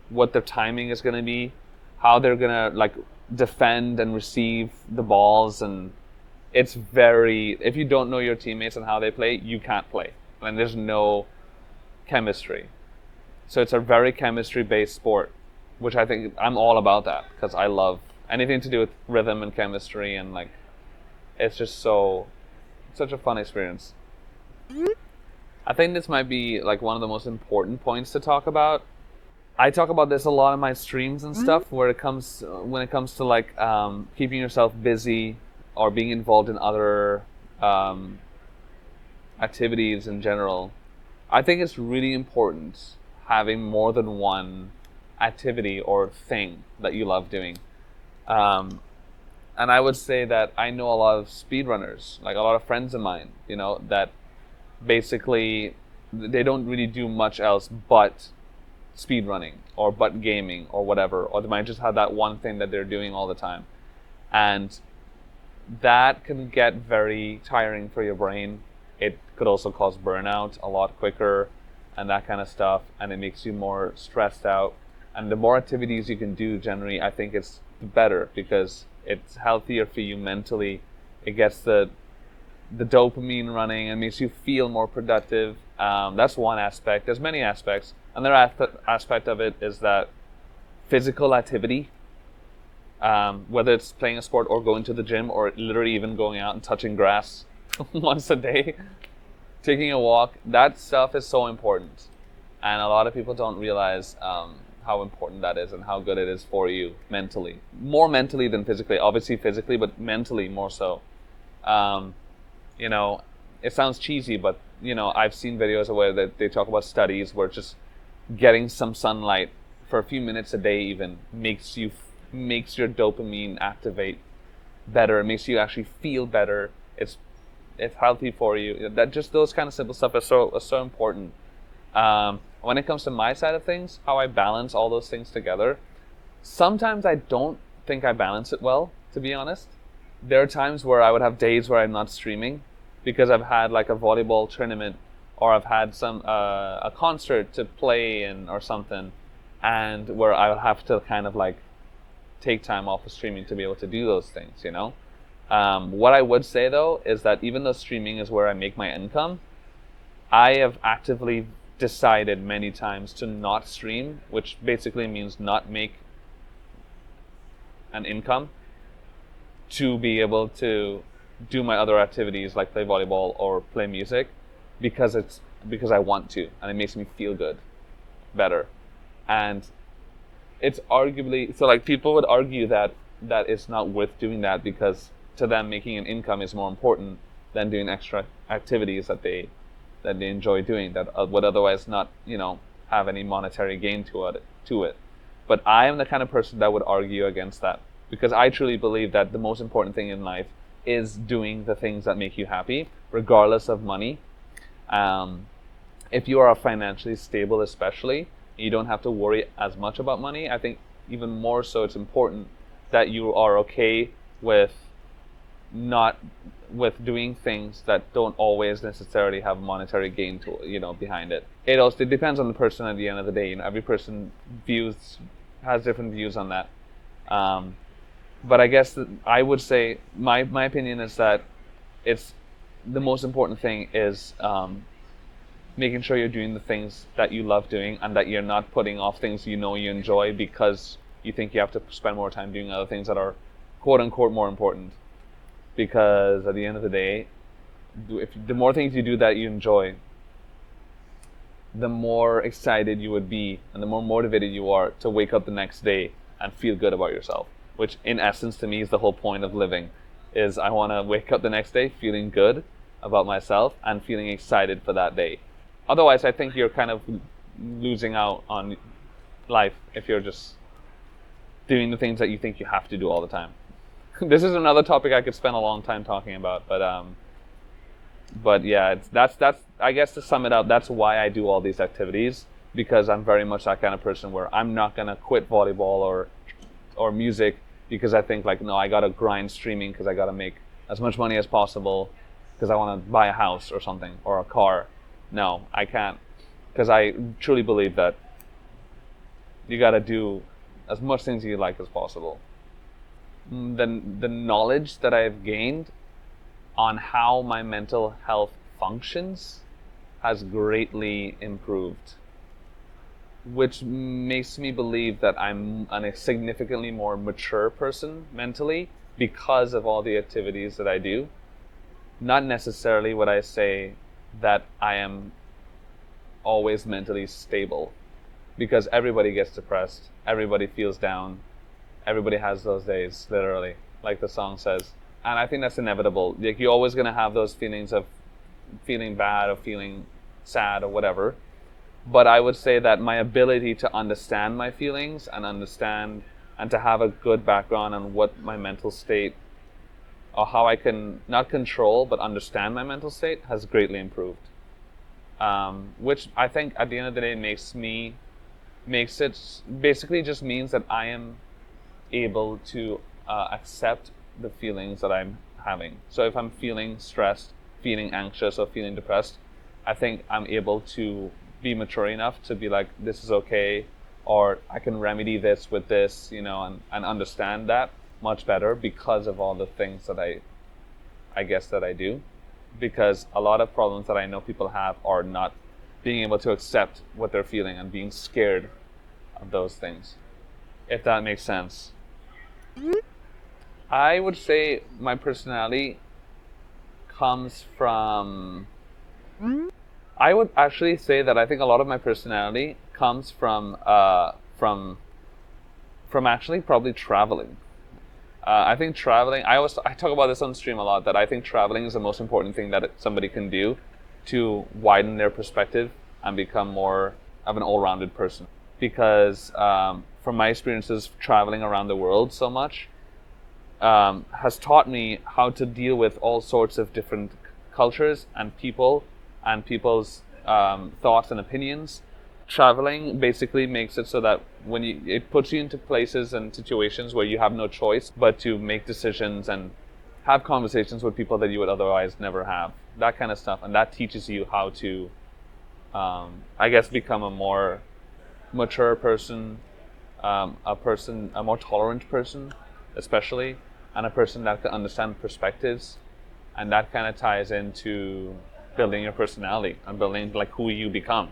what their timing is going to be, how they're going to like defend and receive the balls. And it's if you don't know your teammates and how they play, you can't play. And there's no chemistry. So it's a very chemistry-based sport, which I think I'm all about that, because I love anything to do with rhythm and chemistry, and like, it's just such a fun experience. I think this might be like one of the most important points to talk about. I talk about this a lot in my streams and stuff, when it comes to like keeping yourself busy or being involved in other activities in general. I think it's really important having more than one activity or thing that you love doing. And I would say that I know a lot of speedrunners, like a lot of friends of mine, that basically they don't really do much else but speedrunning or but gaming or whatever, or they might just have that one thing that they're doing all the time. And that can get very tiring for your brain. It could also cause burnout a lot quicker and that kind of stuff, and it makes you more stressed out. And the more activities you can do, generally, I think it's better, because it's healthier for you mentally. It gets the dopamine running and makes you feel more productive. That's one aspect. There's many aspects. Another aspect of it is that physical activity, whether it's playing a sport or going to the gym or literally even going out and touching grass once a day, taking a walk, that stuff is so important. And a lot of people don't realize how important that is and how good it is for you mentally. More mentally than physically, obviously physically, but mentally more so. It sounds cheesy, but I've seen videos where they talk about studies where just getting some sunlight for a few minutes a day even makes your dopamine activate better. It makes you actually feel better. It's healthy for you. That just those kind of simple stuff are so important. When it comes to my side of things, how I balance all those things together, sometimes I don't think I balance it well, to be honest. There are times where I would have days where I'm not streaming because I've had like a volleyball tournament, or I've had some a concert to play in or something, and where I'll have to kind of like take time off of streaming to be able to do those things, What I would say though is that even though streaming is where I make my income, I have actively decided many times to not stream, which basically means not make an income, to be able to do my other activities like play volleyball or play music, because I want to, and it makes me feel better. And it's arguably, so like people would argue that it's not worth doing that, because to them making an income is more important than doing extra activities that they enjoy doing, that would otherwise not have any monetary gain to it. But I am the kind of person that would argue against that, because I truly believe that the most important thing in life is doing the things that make you happy, regardless of money. If you are financially stable, especially, you don't have to worry as much about money. I think even more so, it's important that you are okay with doing things that don't always necessarily have monetary gain to behind it. It depends on the person at the end of the day. Every person has different views on that. But I guess I would say my opinion is that it's the most important thing is making sure you're doing the things that you love doing, and that you're not putting off things you enjoy because you think you have to spend more time doing other things that are quote unquote more important. Because at the end of the day, the more things you do that you enjoy, the more excited you would be and the more motivated you are to wake up the next day and feel good about yourself, which in essence to me is the whole point of living. Is I want to wake up the next day feeling good about myself and feeling excited for that day. Otherwise, I think you're kind of losing out on life if you're just doing the things that you think you have to do all the time. This is another topic I could spend a long time talking about, but yeah, that's I guess to sum it up, that's why I do all these activities, because I'm very much that kind of person where I'm not gonna quit volleyball or music because I think like, no, I gotta grind streaming because I gotta make as much money as possible because I want to buy a house or something or a car. No, I can't, because I truly believe that you gotta do as much things you like as possible. The knowledge that I've gained on how my mental health functions has greatly improved, which makes me believe that I'm a significantly more mature person mentally because of all the activities that I do. Not necessarily would I say that I am always mentally stable, because everybody gets depressed, everybody feels down, everybody has those days, literally, like the song says. And I think that's inevitable. Like, you're always going to have those feelings of feeling bad or feeling sad or whatever. But I would say that my ability to understand my feelings and understand and to have a good background on what my mental state, or how I can not control but understand my mental state, has greatly improved. Which I think at the end of the day makes it basically just means that I am able to accept the feelings that I'm having. So if I'm feeling stressed, feeling anxious, or feeling depressed, I think I'm able to be mature enough to be like, this is okay, or I can remedy this with this, and understand that much better because of all the things that I guess that I do. Because a lot of problems that I know people have are not being able to accept what they're feeling and being scared of those things, if that makes sense. I would say my personality comes from... I would actually say that I think a lot of my personality comes from actually probably traveling. I think traveling, I talk about this on stream a lot, that I think traveling is the most important thing that somebody can do to widen their perspective and become more of an all-rounded person. Because from my experiences traveling around the world so much, has taught me how to deal with all sorts of different cultures and people and people's thoughts and opinions. Traveling basically makes it so that it puts you into places and situations where you have no choice but to make decisions and have conversations with people that you would otherwise never have. That kind of stuff. And that teaches you how to, I guess, become a more mature person, a more tolerant person, especially, and a person that can understand perspectives. And that kind of ties into building your personality and building like who you become.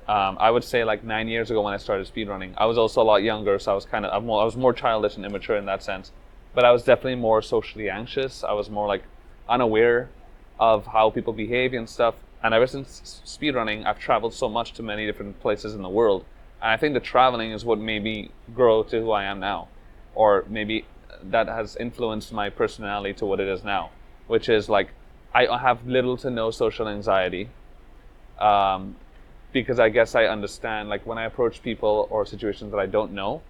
I would say like 9 years ago when I started speedrunning, I was also a lot younger, so I was more childish and immature in that sense. But I was definitely more socially anxious. I was more like unaware of how people behave and stuff. And ever since speedrunning, I've traveled so much to many different places in the world. And I think the traveling is what made me grow to who I am now. Or maybe that has influenced my personality to what it is now. Which is like, I have little to no social anxiety. Because I guess I understand, like when I approach people or situations that I don't know,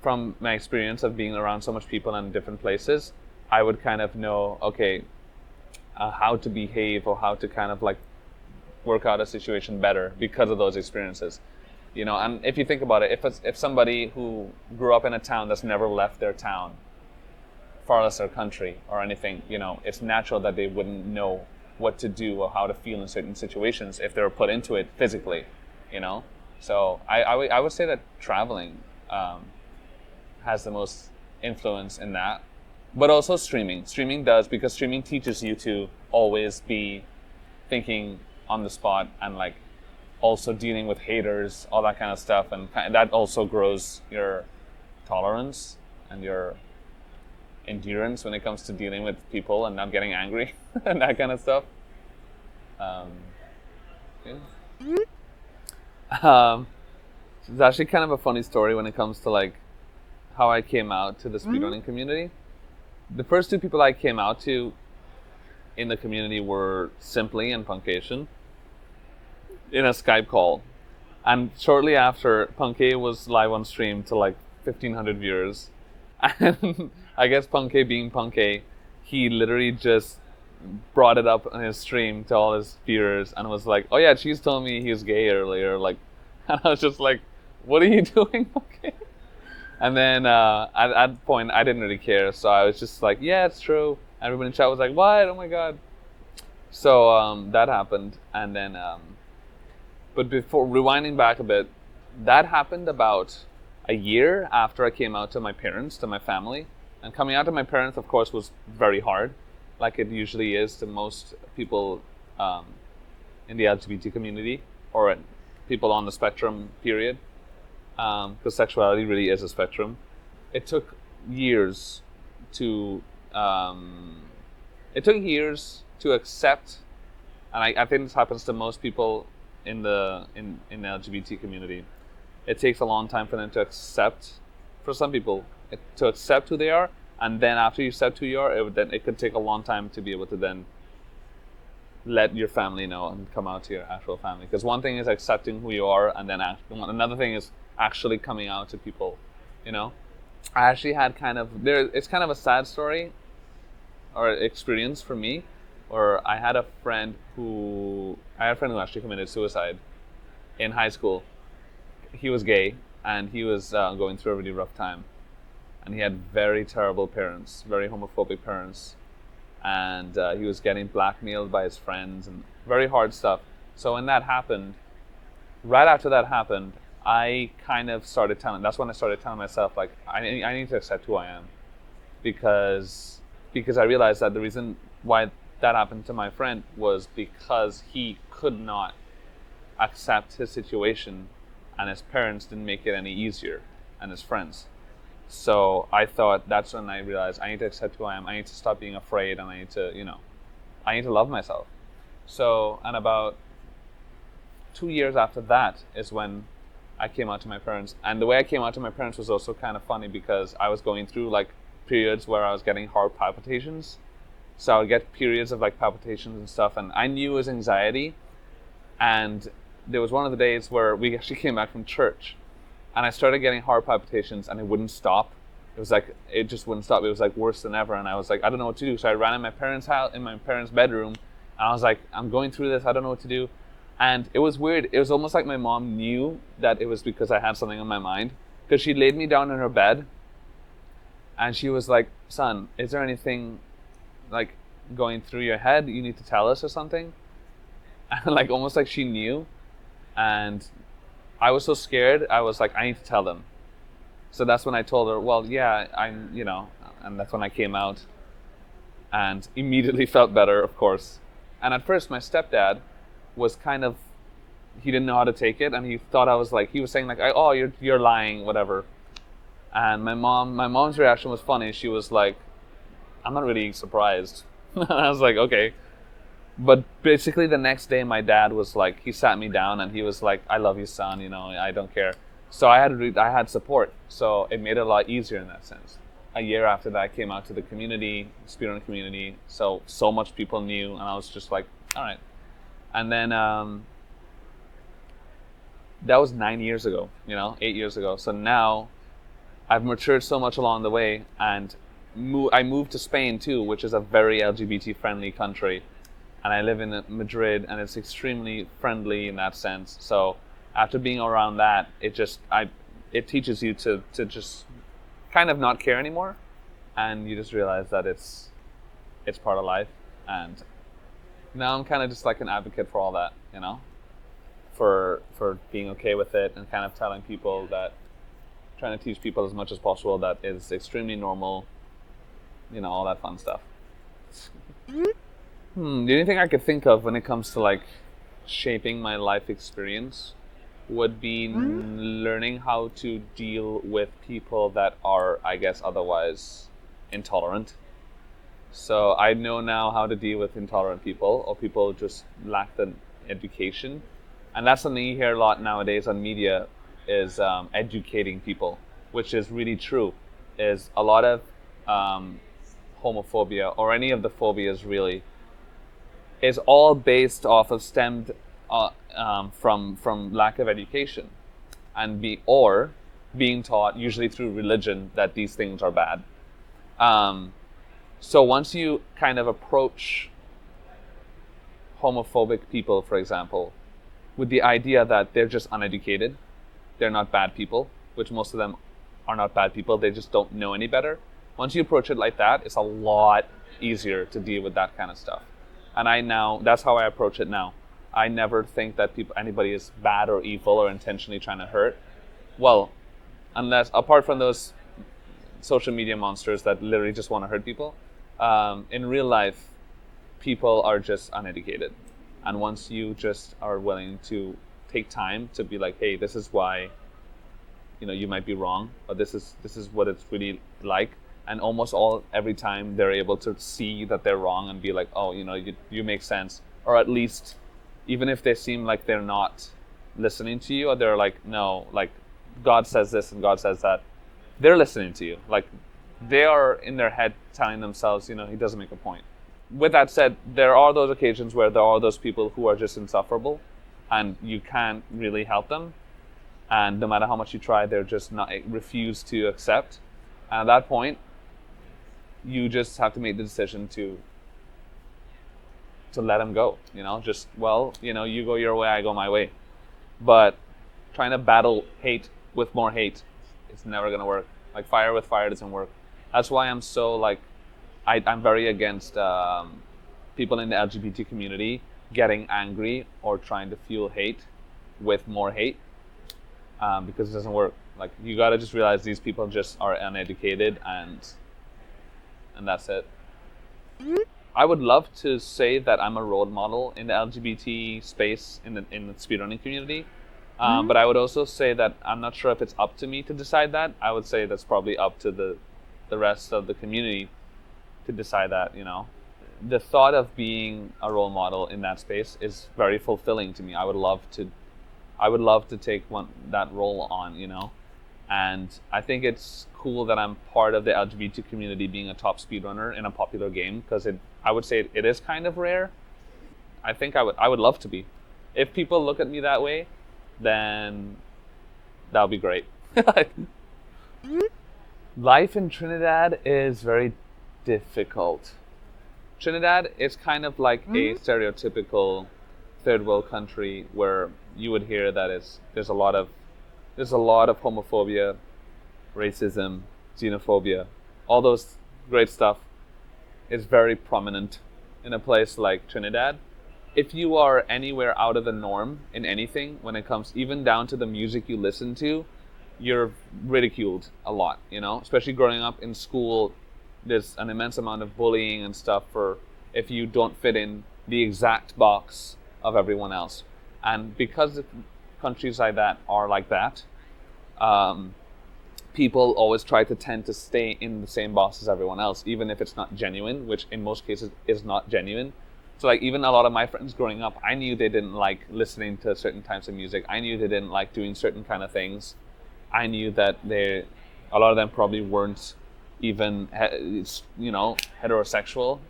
from my experience of being around so much people in different places, I would kind of know, okay, how to behave or how to kind of like work out a situation better because of those experiences. And if you think about it, if somebody who grew up in a town that's never left their town, far less their country or anything, it's natural that they wouldn't know what to do or how to feel in certain situations if they were put into it physically, So I would say that traveling has the most influence in that. But also streaming. Streaming does, because streaming teaches you to always be thinking on the spot and like also dealing with haters, all that kind of stuff. And that also grows your tolerance and your endurance when it comes to dealing with people and not getting angry and that kind of stuff. Um, yeah. It's actually kind of a funny story when it comes to like how I came out to the speedrunning community. The first two people I came out to in the community were Simply and Punkation in a Skype call. And shortly after, Punkay was live on stream to like 1,500 viewers. And I guess Punkay being Punkay, he literally just brought it up on his stream to all his viewers and was like, oh yeah, Cheese told me he was gay earlier. Like, and I was just like, what are you doing, Punkay? And then at that point, I didn't really care. So I was just like, yeah, it's true. Everybody in chat was like, what? Oh my God. So that happened. And then... But before rewinding back a bit, that happened about a year after I came out to my parents, to my family. And coming out to my parents, of course, was very hard, like it usually is to most people in the LGBT community or people on the spectrum, period. Because sexuality really is a spectrum. It took years to accept, and I think this happens to most people in the LGBT community. It takes a long time for them to accept, for some people, to accept who they are, and then after you accept who you are, it could take a long time to be able to then let your family know and come out to your actual family. Because one thing is accepting who you are, and then another thing is actually coming out to people. You know, I actually had it's kind of a sad story or experience for me. Or I had a friend who actually committed suicide in high school. He was gay and he was going through a really rough time, and he had very terrible parents, very homophobic parents, and he was getting blackmailed by his friends and very hard stuff. So when that happened, right after that happened, I kind of started telling. That's when I started telling myself, like, I need to accept who I am, because I realized that the reason why that happened to my friend was because he could not accept his situation, and his parents didn't make it any easier, and his friends. So I thought, that's when I realized I need to accept who I am. I need to stop being afraid, and I need to love myself. So, and about 2 years after that is when I came out to my parents. And the way I came out to my parents was also kind of funny, because I was going through like periods where I was getting heart palpitations. So I would get periods of like palpitations and stuff, and I knew it was anxiety. And there was one of the days where we actually came back from church, and I started getting heart palpitations, and it wouldn't stop. It just wouldn't stop. It was like worse than ever, and I was like, I don't know what to do. So I ran in my parents' house, in my parents' bedroom, and I was like, I'm going through this. I don't know what to do. And it was weird. It was almost like my mom knew that it was because I had something on my mind, because she laid me down in her bed, and she was like, son, is there anything like going through your head you need to tell us or something? And like almost like she knew. And I was so scared, I was like, I need to tell them. So that's when I told her, well, yeah, and that's when I came out and immediately felt better, of course. And at first my stepdad was he didn't know how to take it, and he thought I was like, he was saying like, oh, you're lying, whatever. And my mom's reaction was funny. She was like, I'm not really surprised. I was like, okay. But basically the next day my dad was like, he sat me down and he was like, I love you, son, I don't care. So I had support. So it made it a lot easier in that sense. A year after that I came out to the community, speedrun community, so much people knew, and I was just like, all right. And then that was 9 years ago, 8 years ago. So now I've matured so much along the way, and I moved to Spain too, which is a very LGBT friendly country, and I live in Madrid, and it's extremely friendly in that sense. So after being around that, it teaches you to just kind of not care anymore, and you just realize that it's part of life. And now I'm kind of just like an advocate for all that, for being okay with it, and kind of telling people that, trying to teach people as much as possible that is extremely normal, all that fun stuff. The only thing I could think of when it comes to like shaping my life experience would be learning how to deal with people that are, I guess, otherwise intolerant. So I know now how to deal with intolerant people or people who just lack the education. And that's something you hear a lot nowadays on media is educating people, which is really true. Is a lot of homophobia or any of the phobias really is all based off of stemmed from lack of education and being taught usually through religion that these things are bad. So once you kind of approach homophobic people, for example, with the idea that they're just uneducated, they're not bad people, which most of them are not bad people, they just don't know any better. Once you approach it like that, it's a lot easier to deal with that kind of stuff. And that's how I approach it now. I never think that anybody is bad or evil or intentionally trying to hurt. Well, apart from those social media monsters that literally just want to hurt people, in real life, people are just uneducated. And once you just are willing to take time to be like, hey, this is why, you might be wrong, or this is what it's really like. And almost every time they're able to see that they're wrong and be like, oh, you make sense. Or at least, even if they seem like they're not listening to you, or they're like, no, like God says this and God says that, they're listening to you. Like they are in their head telling themselves, he doesn't make a point. With that said, there are those occasions where there are those people who are just insufferable and you can't really help them. And no matter how much you try, they're just refuse to accept. And at that point, you just have to make the decision to let them go. You go your way, I go my way. But trying to battle hate with more hate, it's never going to work. Like fire with fire doesn't work. That's why I'm so I'm very against people in the LGBT community getting angry or trying to fuel hate with more hate, because it doesn't work. Like you got to just realize these people just are uneducated and that's it. I would love to say that I'm a role model in the LGBT space in the speedrunning community, but I would also say that I'm not sure if it's up to me to decide that. I would say that's probably up to the rest of the community to decide that. The thought of being a role model in that space is very fulfilling to me. I would love to take that role on, and I think it's cool that I'm part of the LGBT community being a top speedrunner in a popular game, because I would say it is kind of rare. I think I would love to be. If people look at me that way, then that would be great. Life in Trinidad is very difficult. Trinidad is kind of like a stereotypical third world country where you would hear that there's a lot of homophobia, racism, xenophobia, all those great stuff is very prominent in a place like Trinidad. If you are anywhere out of the norm in anything, when it comes even down to the music you listen to, you're ridiculed a lot, especially growing up in school. There's an immense amount of bullying and stuff for if you don't fit in the exact box of everyone else. And because countries like that are like that, people always try to tend to stay in the same box as everyone else, even if it's not genuine, which in most cases is not genuine. So even a lot of my friends growing up, I knew they didn't like listening to certain types of music. I knew they didn't like doing certain kind of things. I knew that a lot of them probably weren't even, heterosexual,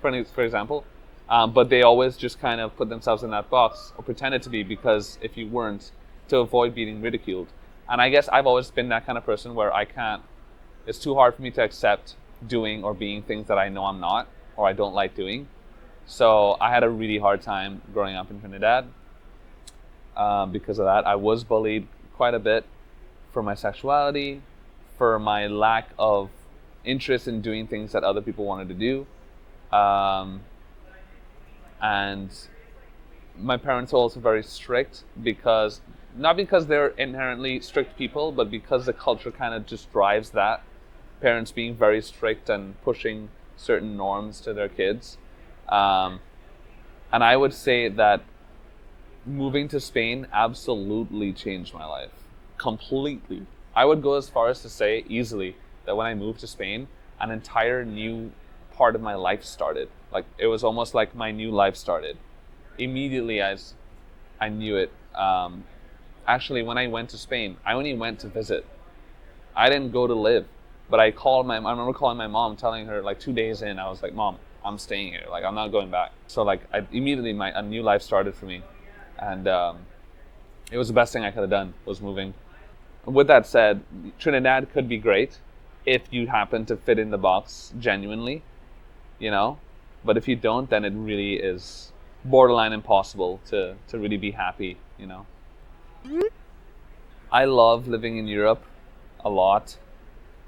for example. But they always just kind of put themselves in that box or pretended to be, because if you weren't, to avoid being ridiculed. And I guess I've always been that kind of person where it's too hard for me to accept doing or being things that I know I'm not or I don't like doing. So I had a really hard time growing up in Trinidad because of that. I was bullied quite a bit for my sexuality, for my lack of interest in doing things that other people wanted to do. And my parents are also very strict, not because they're inherently strict people, but because the culture kind of just drives that. Parents being very strict and pushing certain norms to their kids. And I would say that moving to Spain absolutely changed my life. Completely. I would go as far as to say easily that when I moved to Spain, an entire new part of my life started. Like, it was almost like my new life started. Immediately as I knew it. Actually, when I went to Spain, I only went to visit. I didn't go to live. But I remember calling my mom, telling her, like, 2 days in, I was like, Mom, I'm staying here. Like, I'm not going back. So, like, immediately a new life started for me. And it was the best thing I could have done, was moving. With that said, Trinidad could be great if you happen to fit in the box genuinely, you know? But if you don't, then it really is borderline impossible to really be happy, you know? I love living in Europe a lot,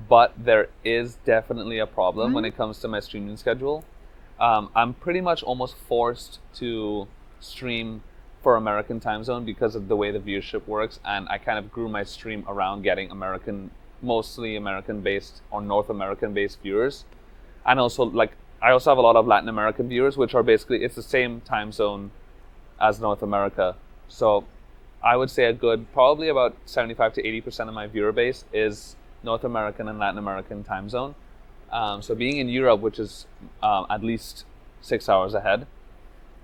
but there is definitely a problem when it comes to my streaming schedule. I'm pretty much almost forced to stream for American time zone because of the way the viewership works, and I kind of grew my stream around getting mostly American-based or North American-based viewers. And also, like, I also have a lot of Latin American viewers, which are basically, it's the same time zone as North America. So I would say probably about 75 to 80% of my viewer base is North American and Latin American time zone. So being in Europe, which is at least 6 hours ahead,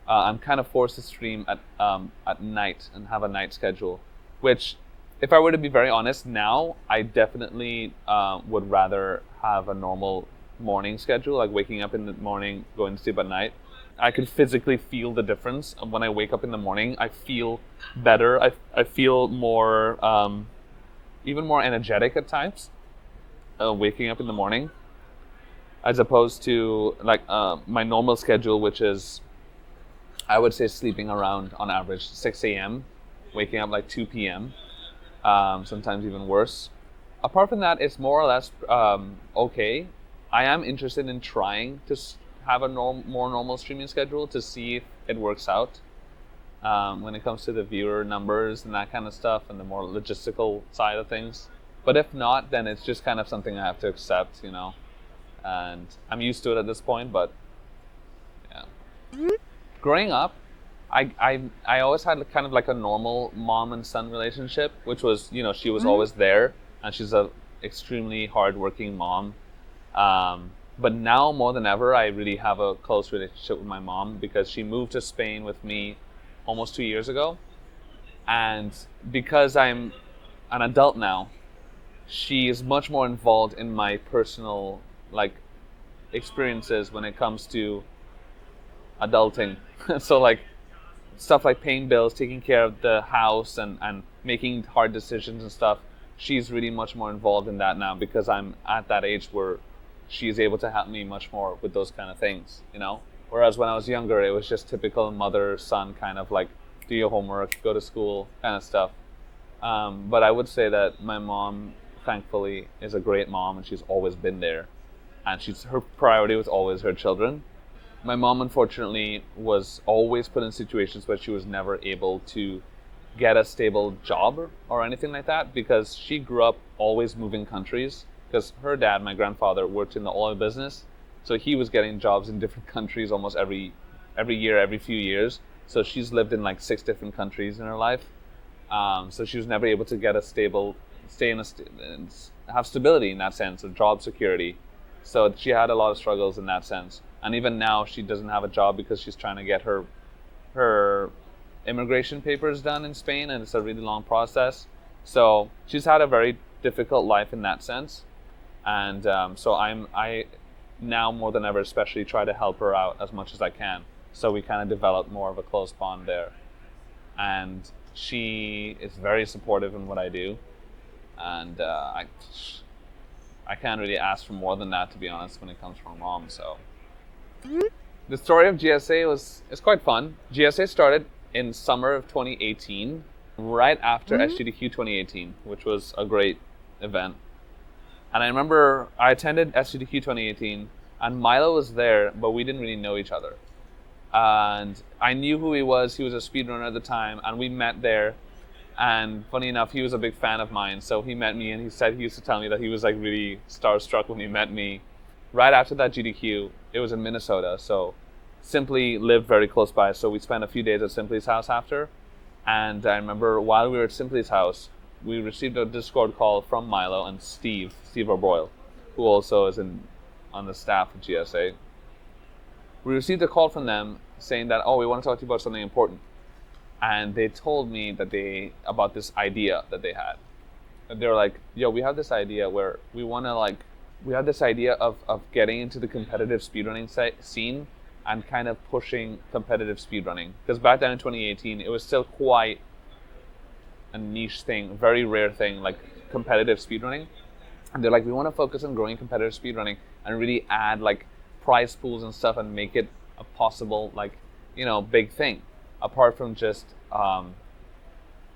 I'm kind of forced to stream at night and have a night schedule, which, if I were to be very honest, now I definitely would rather have a normal morning schedule, like waking up in the morning, going to sleep at night. I could physically feel the difference. When I wake up in the morning, I feel better. I feel more, even more energetic at times, waking up in the morning, as opposed to like my normal schedule, which is, I would say, sleeping around on average 6 a.m., waking up like 2 p.m., sometimes even worse. Apart from that, it's more or less okay. I am interested in trying to have a more normal streaming schedule to see if it works out when it comes to the viewer numbers and that kind of stuff and the more logistical side of things. But if not, then it's just kind of something I have to accept, you know. And I'm used to it at this point, but yeah. Growing up, I always had kind of like a normal mom and son relationship, which was, you know, she was always there, and she's a extremely hardworking mom. But now more than ever, I really have a close relationship with my mom because she moved to Spain with me almost 2 years ago. And because I'm an adult now, she is much more involved in my personal, like, experiences when it comes to adulting. So, like, stuff like paying bills, taking care of the house, and making hard decisions and stuff. She's really much more involved in that now because I'm at that age where she's able to help me much more with those kind of things, you know? Whereas when I was younger, it was just typical mother-son kind of like, do your homework, go to school kind of stuff. But I would say that my mom, thankfully, is a great mom, and she's always been there. And her priority was always her children. My mom, unfortunately, was always put in situations where she was never able to get a stable job or anything like that because she grew up always moving countries. Because her dad, my grandfather, worked in the oil business, so he was getting jobs in different countries almost every year, every few years. So she's lived in like 6 different countries in her life. So she was never able to get have stability in that sense, of job security. So she had a lot of struggles in that sense. And even now, she doesn't have a job because she's trying to get her immigration papers done in Spain, and it's a really long process. So she's had a very difficult life in that sense. And so I now more than ever especially try to help her out as much as I can. So we kind of developed more of a close bond there. And she is very supportive in what I do. And I can't really ask for more than that, to be honest, when it comes from mom. So the story of GSA is quite fun. GSA started in summer of 2018, right after SGDQ 2018, which was a great event. And I remember I attended SGDQ 2018, and Milo was there, but we didn't really know each other. And I knew who he was. He was a speedrunner at the time, and we met there. And funny enough, he was a big fan of mine, so he met me, and he used to tell me that he was like really starstruck when he met me. Right after that GDQ, it was in Minnesota, so Simply lived very close by, so we spent a few days at Simply's house after. And I remember while we were at Simply's house, we received a Discord call from Milo and Steve O'Boyle, who also is on the staff of GSA. we received a call from them saying that, oh, we want to talk to you about something important. And they told me that about this idea that they had. And they were like, yo, we have this idea where we have this idea of getting into the competitive speedrunning scene and kind of pushing competitive speedrunning. Because back then in 2018, it was still quite a niche thing, very rare thing, like competitive speedrunning. And they're like, we want to focus on growing competitive speedrunning and really add like prize pools and stuff and make it a possible, like, you know, big thing, apart from just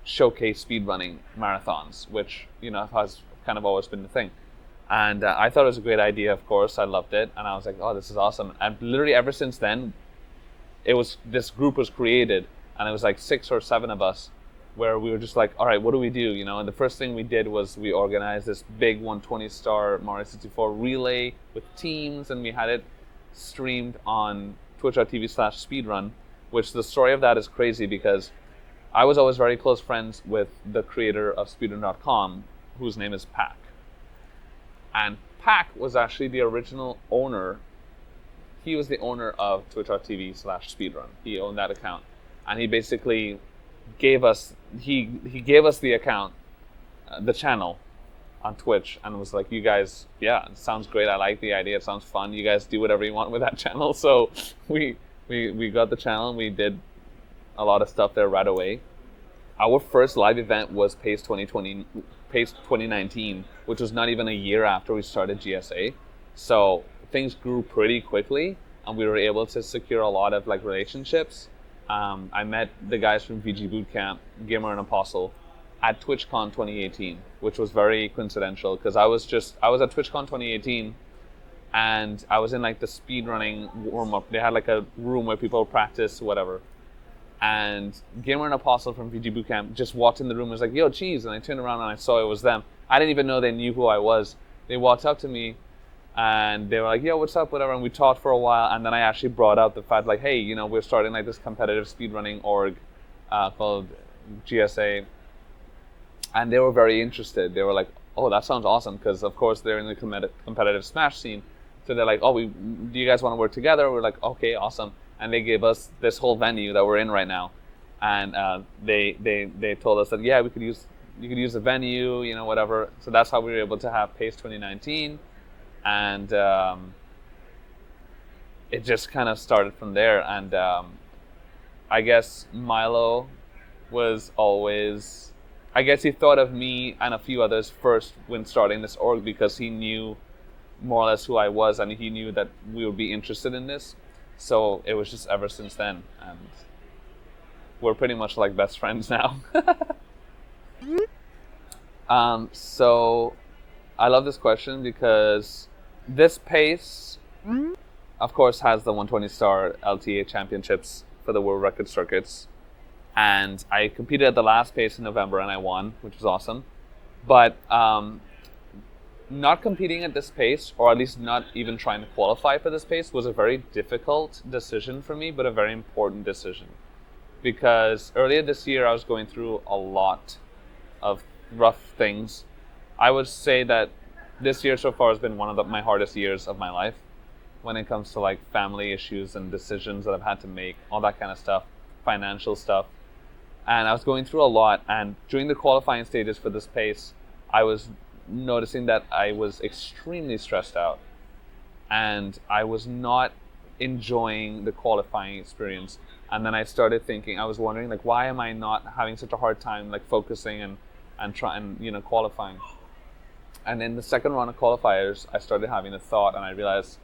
showcase speedrunning marathons, which, you know, has kind of always been the thing. And I thought it was a great idea, of course. I loved it. And I was like, oh, this is awesome. And literally ever since then, this group was created, and it was like 6 or 7 of us, where we were just like, all right, what do we do? You know, and the first thing we did was we organized this big 120-star Mario 64 relay with teams, and we had it streamed on twitch.tv/speedrun, which the story of that is crazy because I was always very close friends with the creator of Speedrun.com, whose name is Pac. And Pac was actually the original owner. He was the owner of twitch.tv/speedrun. He owned that account. And he basically gave us the account, the channel on Twitch, and was like, you guys, yeah, it sounds great. I like the idea. It sounds fun. You guys do whatever you want with that channel. So we got the channel, and we did a lot of stuff there right away. Our first live event was PACE 2019, which was not even a year after we started GSA. So things grew pretty quickly, and we were able to secure a lot of like relationships. I met the guys from VG Bootcamp, Gamer and Apostle, at TwitchCon 2018, which was very coincidental because I was at TwitchCon 2018, and I was in like the speedrunning warm-up. They had like a room where people practice whatever. And Gamer and Apostle from VG Bootcamp just walked in the room and was like, yo, cheese. And I turned around and I saw it was them. I didn't even know they knew who I was. They walked up to me and they were like, yo, what's up, whatever. And we talked for a while. And then I actually brought out the fact like, hey, you know, we're starting like this competitive speedrunning org called GSA. And they were very interested. They were like, oh, that sounds awesome. Because, of course, they're in the competitive Smash scene. So they're like, oh, do you guys want to work together? We're like, okay, awesome. And they gave us this whole venue that we're in right now, and they told us that yeah, you could use the venue, you know, whatever. So that's how we were able to have PACE 2019, and it just kind of started from there. And I guess Milo was always, I guess he thought of me and a few others first when starting this org because he knew more or less who I was, and he knew that we would be interested in this. So it was just ever since then, and we're pretty much like best friends now. So I love this question because this PACE, of course, has the 120-star LTA championships for the world record circuits, and I competed at the last PACE in November and I won, which was awesome. But not competing at this PACE, or at least not even trying to qualify for this PACE, was a very difficult decision for me, but a very important decision. Because earlier this year, I was going through a lot of rough things. I would say that this year so far has been one of my hardest years of my life when it comes to like family issues and decisions that I've had to make, all that kind of stuff, financial stuff. And I was going through a lot, and during the qualifying stages for this PACE, I was noticing that I was extremely stressed out, and I was not enjoying the qualifying experience. And then I started thinking, I was wondering, like, why am I not having such a hard time like focusing and trying, you know, qualifying? And in the second round of qualifiers, I started having a thought, and I realized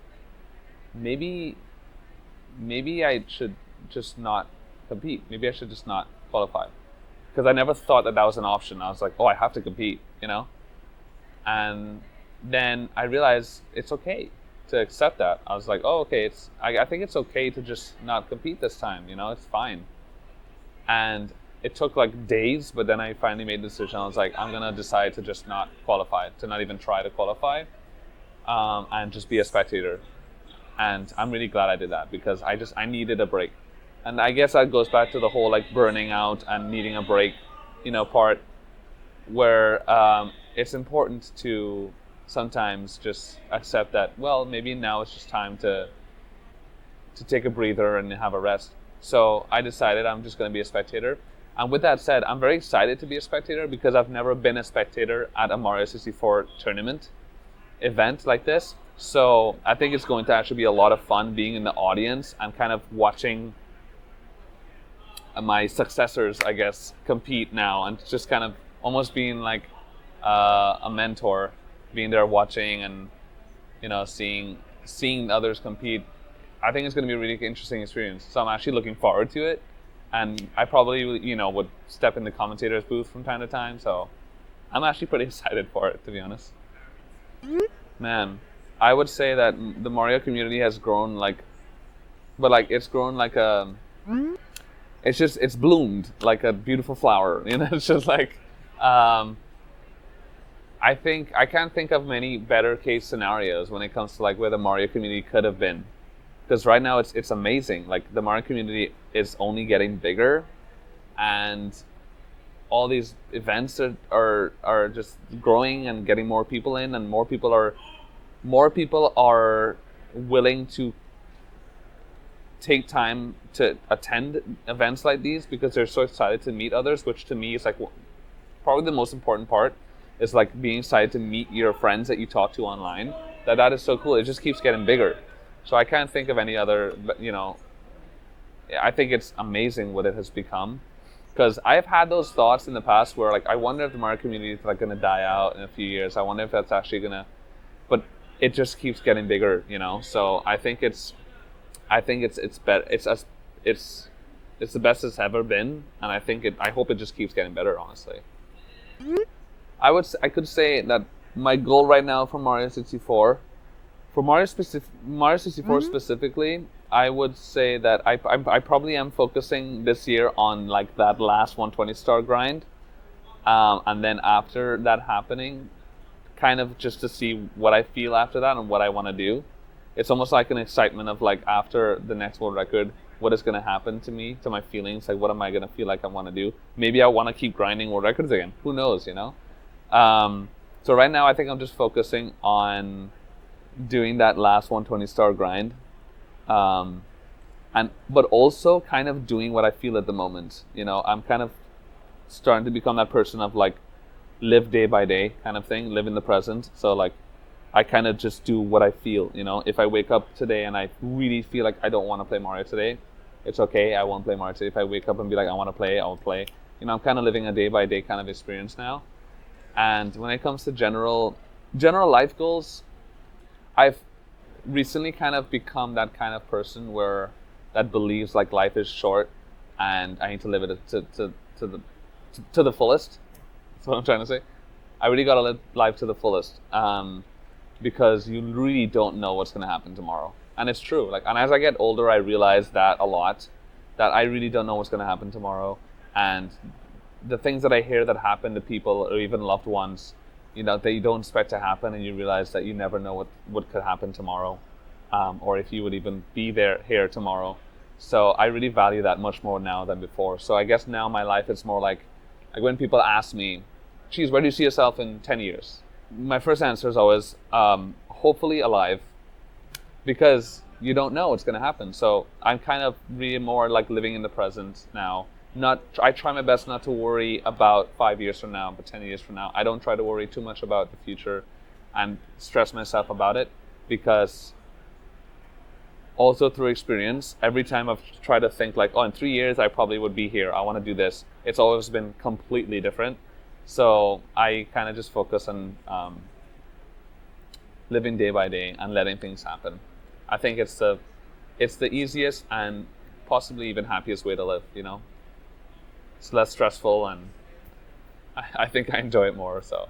maybe I should just not compete. Maybe I should just not qualify, because I never thought that was an option. I was like, oh, I have to compete, you know. And then I realized it's okay to accept that. I was like, oh, okay, I think it's okay to just not compete this time, you know, it's fine. And it took like days, but then I finally made the decision. I was like, I'm gonna decide to just not qualify, to not even try to qualify, and just be a spectator. And I'm really glad I did that, because I needed a break. And I guess that goes back to the whole like burning out and needing a break, you know, part where it's important to sometimes just accept that, well, maybe now it's just time to to take a breather and have a rest. So I decided I'm just going to be a spectator. And with that said, I'm very excited to be a spectator because I've never been a spectator at a Mario 64 tournament event like this. So I think it's going to actually be a lot of fun being in the audience and kind of watching my successors, I guess, compete now, and just kind of almost being like a mentor, being there watching and, you know, seeing others compete. I think it's going to be a really interesting experience. So I'm actually looking forward to it. And I probably, you know, would step in the commentator's booth from time to time. So I'm actually pretty excited for it, to be honest. Man, I would say that the Mario community has grown it's grown like a, it's bloomed like a beautiful flower. You know, it's just like, I can't think of many better case scenarios when it comes to like where the Mario community could have been. Because right now it's amazing. Like the Mario community is only getting bigger, and all these events are just growing and getting more people in, and more people are willing to take time to attend events like these because they're so excited to meet others. Which to me is like probably the most important part. Is like being excited to meet your friends that you talk to online. That is so cool. It just keeps getting bigger. So I can't think of any other, you know, I think it's amazing what it has become. Because I've had those thoughts in the past where like, I wonder if the Mario community is like going to die out in a few years. I wonder if that's actually going to, but it just keeps getting bigger, you know? So I think it's better. It's the best it's ever been. And I hope it just keeps getting better, honestly. I could say that my goal right now for Mario 64, for Mario 64 specifically, I would say that I probably am focusing this year on like that last 120 star grind, and then after that happening, kind of just to see what I feel after that and what I want to do. It's almost like an excitement of like after the next world record, what is going to happen to me, to my feelings, like what am I going to feel like I want to do? Maybe I want to keep grinding world records again. Who knows, you know? So right now I think I'm just focusing on doing that last 120 star grind, but also kind of doing what I feel at the moment. You know, I'm kind of starting to become that person of like live day by day kind of thing, live in the present. So like I kind of just do what I feel. You know, if I wake up today and I really feel like I don't want to play Mario today, it's okay, I won't play Mario today. If I wake up and be like I want to play, I'll play. You know, I'm kind of living a day by day kind of experience now. And when it comes to general life goals, I've recently kind of become that kind of person that believes like life is short and I need to live it to the fullest. That's what I'm trying to say. I really got to live life to the fullest, because you really don't know what's going to happen tomorrow. And it's true. Like, and as I get older, I realize that a lot, that I really don't know what's going to happen tomorrow. And the things that I hear that happen to people or even loved ones, you know, that you don't expect to happen, and you realize that you never know what could happen tomorrow, or if you would even be here tomorrow. So I really value that much more now than before. So I guess now my life is more like when people ask me, geez, where do you see yourself in 10 years? My first answer is always, hopefully alive, because you don't know what's going to happen. So I'm kind of really more like living in the present now. I try my best not to worry about 5 years from now, but 10 years from now. I don't try to worry too much about the future and stress myself about it, because also through experience, every time I've tried to think like, oh, in 3 years, I probably would be here. I want to do this. It's always been completely different. So I kind of just focus on living day by day and letting things happen. I think it's the easiest and possibly even happiest way to live, you know? It's less stressful, and I think I enjoy it more, so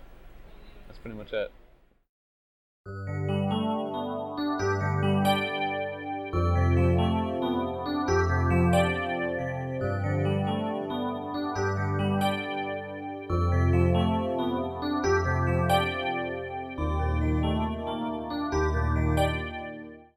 that's pretty much it.